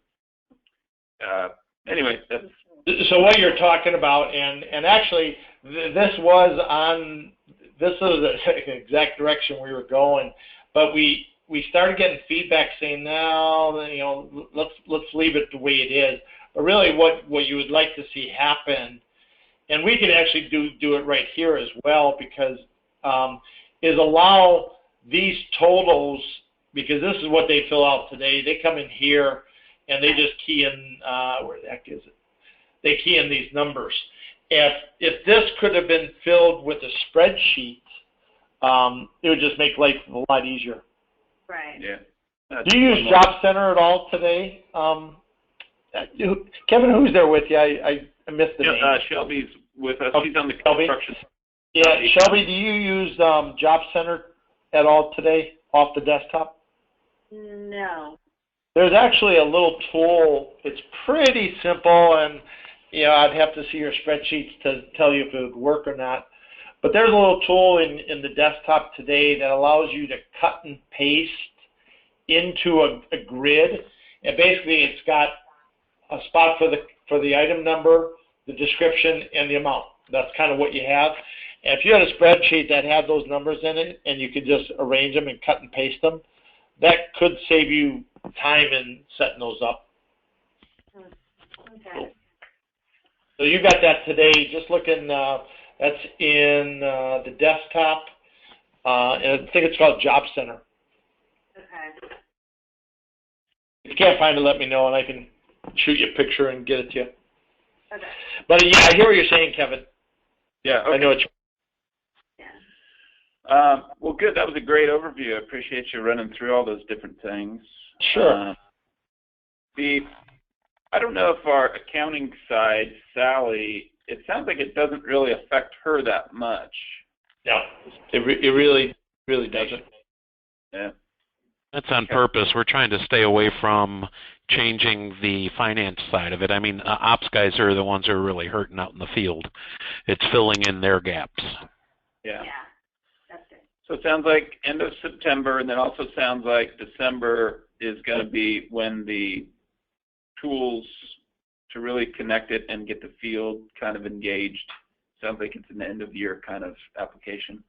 Anyway, that's. So what you're talking about, and actually this was the exact direction we were going, but we started getting feedback saying, no, let's leave it the way it is. But really what you would like to see happen, and we could actually do it right here as well, because is allow these totals, because this is what they fill out today. They come in here and they just key in, where the heck is it? They key in these numbers. If this could have been filled with a spreadsheet, it would just make life a lot easier. Right. Yeah. Do you use Job Center at all today? Kevin, who's there with you? I missed the name. Shelby's with us. Okay. She's on the Shelby? construction. Yeah, Shelby, do you use Job Center at all today off the desktop? No. There's actually a little tool. It's pretty simple, and I'd have to see your spreadsheets to tell you if it would work or not. But there's a little tool in the desktop today that allows you to cut and paste into a grid, and basically it's got a spot for the item number, the description, and the amount. That's kind of what you have. And if you had a spreadsheet that had those numbers in it, and you could just arrange them and cut and paste them, that could save you time in setting those up. Okay. So you got that today. Just looking, that's in the desktop, and I think it's called Job Center. Okay. If you can't find it, let me know, and I can shoot you a picture and get it to you. Okay. But yeah, I hear what you're saying, Kevin. Yeah. Okay. I know what you're. Yeah. Well, good. That was a great overview. I appreciate you running through all those different things. Sure. I don't know if our accounting side, Sally, it sounds like it doesn't really affect her that much. No, it really doesn't. Yeah. That's on purpose. We're trying to stay away from changing the finance side of it. I mean, ops guys are the ones who are really hurting out in the field. It's filling in their gaps. Yeah. Yeah. That's good. So it sounds like end of September, and then also sounds like December is going to be when the tools to really connect it and get the field kind of engaged. Sounds like it's an end of year kind of application.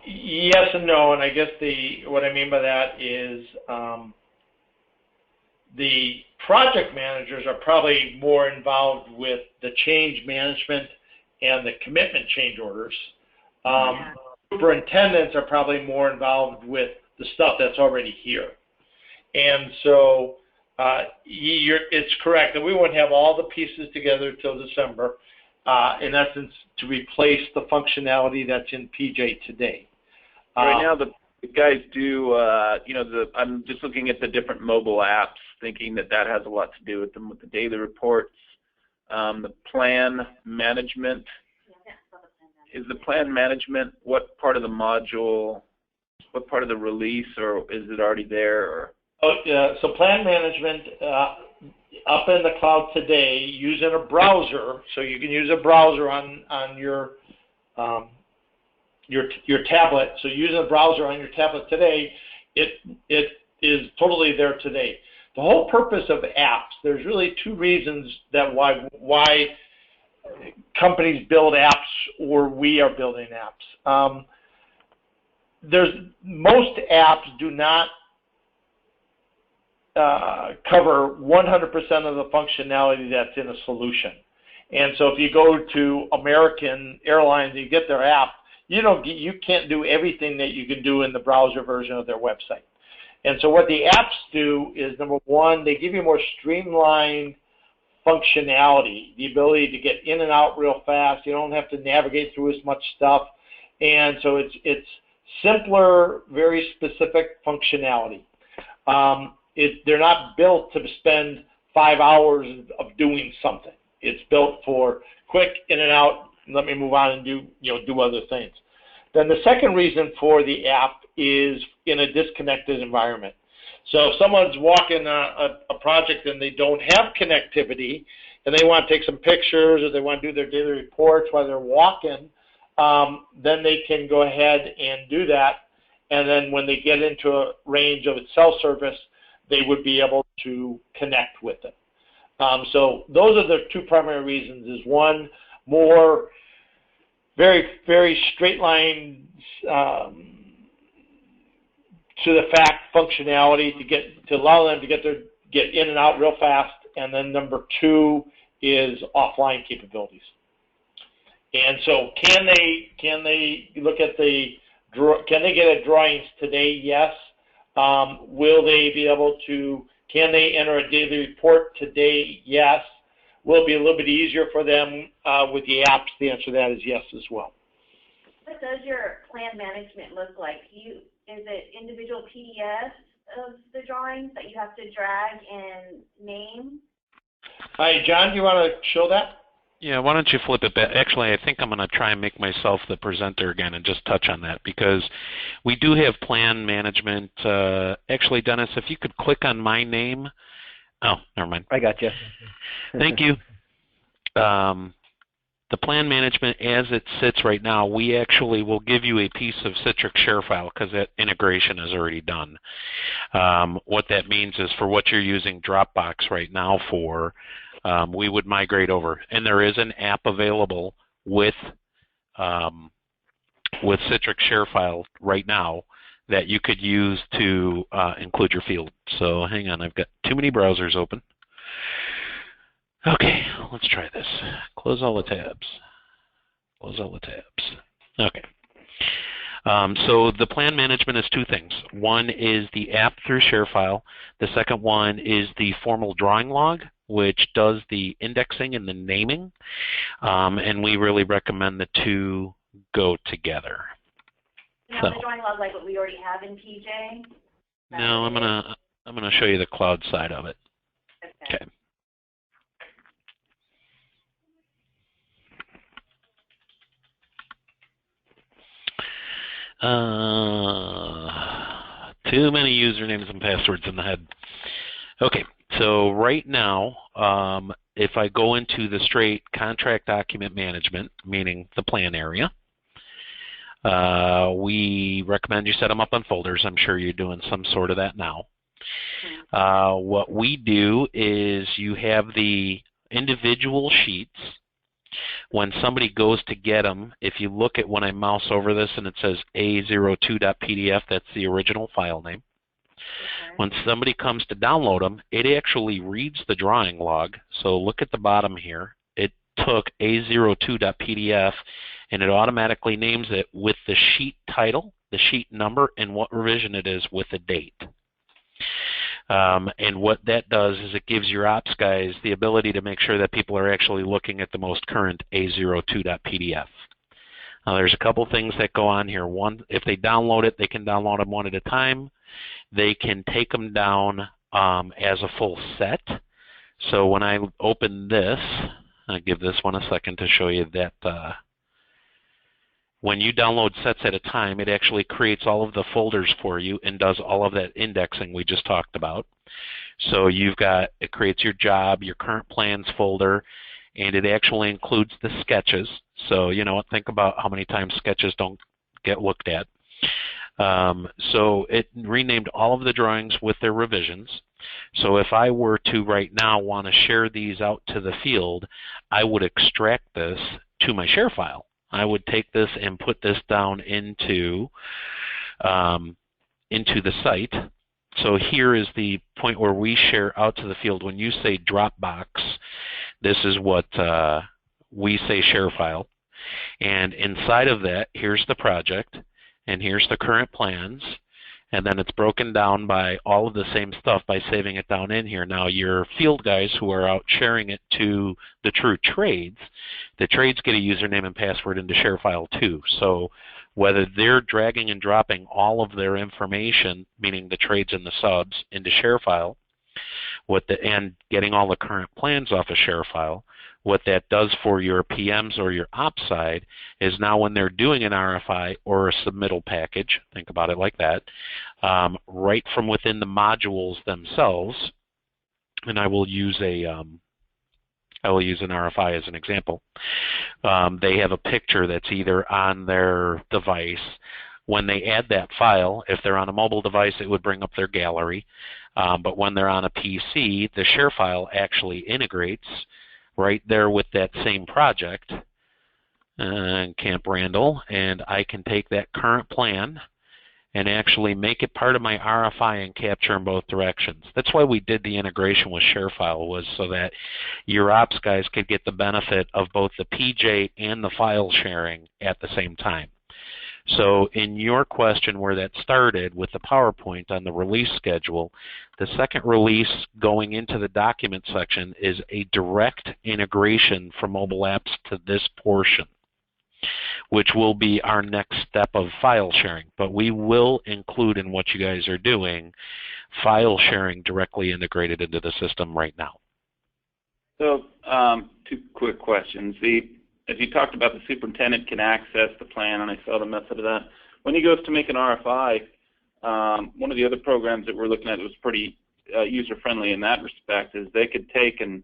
Yes and no, and I guess what I mean by that is the project managers are probably more involved with the change management and the commitment change orders. Superintendents are probably more involved with the stuff that's already here. And so it's correct that we won't have all the pieces together till December. in essence, to replace the functionality that's in PJ today. Right now, the guys do, I'm just looking at the different mobile apps, thinking that has a lot to do with them, with the daily reports, the plan management. Is the plan management, what part of the module, what part of the release, or is it already there? Or? So plan management up in the cloud today, using a browser, so you can use a browser on your tablet. So using a browser on your tablet today, it is totally there today. The whole purpose of apps, there's really two reasons that why companies build apps or we are building apps. Most apps do not cover 100% of the functionality that's in a solution. And so if you go to American Airlines and you get their app, you can't do everything that you can do in the browser version of their website. And so what the apps do is, number one, they give you more streamlined functionality, the ability to get in and out real fast. You don't have to navigate through as much stuff. And so it's simpler, very specific functionality. They're not built to spend 5 hours of doing something. It's built for quick in and out, let me move on and do other things. Then the second reason for the app is in a disconnected environment. So if someone's walking a project and they don't have connectivity and they want to take some pictures or they want to do their daily reports while they're walking, then they can go ahead and do that. And then when they get into a range of its cell service, they would be able to connect with it. So those are the two primary reasons. Is one, more very, very straight line to the fact functionality to allow them to get in and out real fast, and then number two is offline capabilities. And so can they look at can they get at drawings today? Yes. Will they be able to? Can they enter a daily report today? Yes. Will it be a little bit easier for them with the apps? The answer to that is yes as well. What does your plan management look like? Is it individual PDFs of the drawings that you have to drag and name? Hi, John, do you want to show that? Yeah, why don't you flip it back? Actually, I think I'm going to try and make myself the presenter again and just touch on that, because we do have plan management. Actually, Dennis, if you could click on my name. Oh, never mind. I got you. Thank you. The plan management, as it sits right now, we actually will give you a piece of Citrix share file because that integration is already done. What that means is for what you're using Dropbox right now for, we would migrate over. And there is an app available with Citrix share file right now that you could use to include your field. So hang on, I've got too many browsers open. Okay, let's try this. Close all the tabs. Close all the tabs. Okay. So the plan management is two things. One is the app through ShareFile. The second one is the formal drawing log, which does the indexing and the naming. And we really recommend the two go together. Now the drawing log like what we already have in PJ? No, I'm gonna show you the cloud side of it. Okay. Too many usernames and passwords in the head. Okay, so right now, if I go into the straight contract document management, meaning the plan area, we recommend you set them up on folders. I'm sure you're doing some sort of that now. What we do is you have the individual sheets. When somebody goes to get them, if you look at when I mouse over this and it says A02.pdf, that's the original file name. Okay. When somebody comes to download them, it actually reads the drawing log. So look at the bottom here. It took A02.pdf and it automatically names it with the sheet title, the sheet number, and what revision it is with the date. And what that does is it gives your ops guys the ability to make sure that people are actually looking at the most current A02.pdf. Now, there's a couple things that go on here. One, if they download it, they can download them one at a time. They can take them down as a full set. So when I open this, I'll give this one a second to show you that when you download sets at a time, it actually creates all of the folders for you and does all of that indexing we just talked about. So it creates your job, your current plans folder, and it actually includes the sketches. So, think about how many times sketches don't get looked at. So it renamed all of the drawings with their revisions. So if I were to right now want to share these out to the field, I would extract this to my share file. I would take this and put this down into the site. So here is the point where we share out to the field. When you say Dropbox, this is what we say share file. And inside of that, here's the project, and here's the current plans, and then it's broken down by all of the same stuff by saving it down in here. Now, your field guys who are out sharing it to the true trades, the trades get a username and password into share file too. So whether they're dragging and dropping all of their information, meaning the trades and the subs, into share file, and getting all the current plans off a share file, what that does for your PMs or your ops side is now when they're doing an RFI or a submittal package, think about it like that, right from within the modules themselves, and I will use an RFI as an example. They have a picture that's either on their device. When they add that file, if they're on a mobile device, it would bring up their gallery. But when they're on a PC, the share file actually integrates right there with that same project, Camp Randall, and I can take that current plan and actually make it part of my RFI and capture in both directions. That's why we did the integration with ShareFile, was so that your ops guys could get the benefit of both the PJ and the file sharing at the same time. So in your question where that started with the PowerPoint on the release schedule, the second release going into the document section is a direct integration from mobile apps to this portion, which will be our next step of file sharing. But we will include in what you guys are doing file sharing directly integrated into the system right now. So two quick questions. As you talked about, the superintendent can access the plan, and I saw the method of that. When he goes to make an RFI, one of the other programs that we're looking at that was pretty user-friendly in that respect is they could take and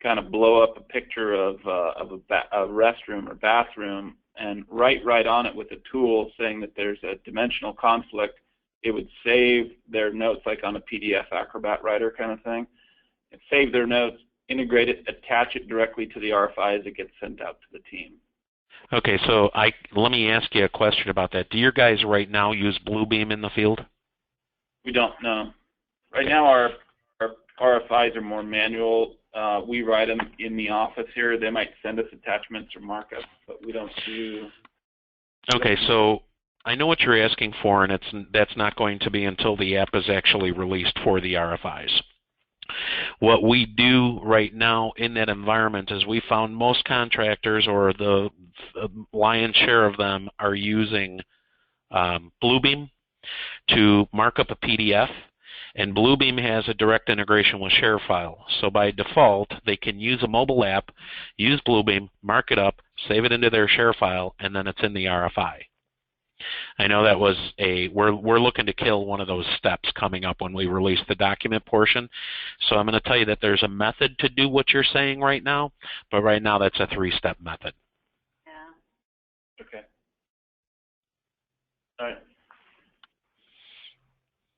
kind of blow up a picture of a restroom or bathroom and write right on it with a tool saying that there's a dimensional conflict. It would save their notes like on a PDF Acrobat Writer kind of thing, and save their notes, integrate it, attach it directly to the RFI as it gets sent out to the team. Okay, so let me ask you a question about that. Do your guys right now use Bluebeam in the field? We don't know. Right now our RFIs are more manual. We write them in the office here. They might send us attachments or markups, but we don't do... Okay, so I know what you're asking for, and that's not going to be until the app is actually released for the RFIs. What we do right now in that environment is we found most contractors, or the lion's share of them, are using Bluebeam to mark up a PDF, and Bluebeam has a direct integration with ShareFile. So by default, they can use a mobile app, use Bluebeam, mark it up, save it into their ShareFile, and then it's in the RFI. I know that was we're looking to kill one of those steps coming up when we release the document portion. So I'm going to tell you that there's a method to do what you're saying right now, but right now that's a 3-step method. Yeah. Okay. All right.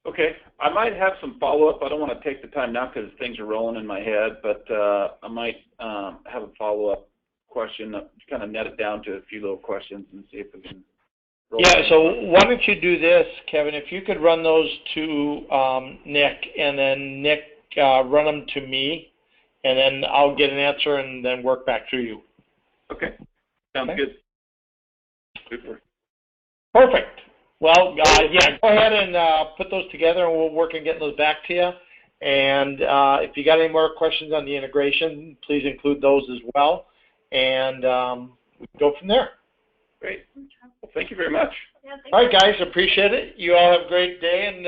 Okay, I might have some follow-up. I don't want to take the time now because things are rolling in my head, but I might have a follow-up question, kind of net it down to a few little questions and see if we can roll. Yeah, so why don't you do this, Kevin? If you could run those to Nick, and then Nick run them to me, and then I'll get an answer and then work back through you. Okay, sounds good. Super. Perfect. Well, yeah, go ahead and put those together, and we'll work on getting those back to you. And if you got any more questions on the integration, please include those as well. And we can go from there. Great. Well, thank you very much. Yeah, all right, guys, appreciate it. You all have a great day. And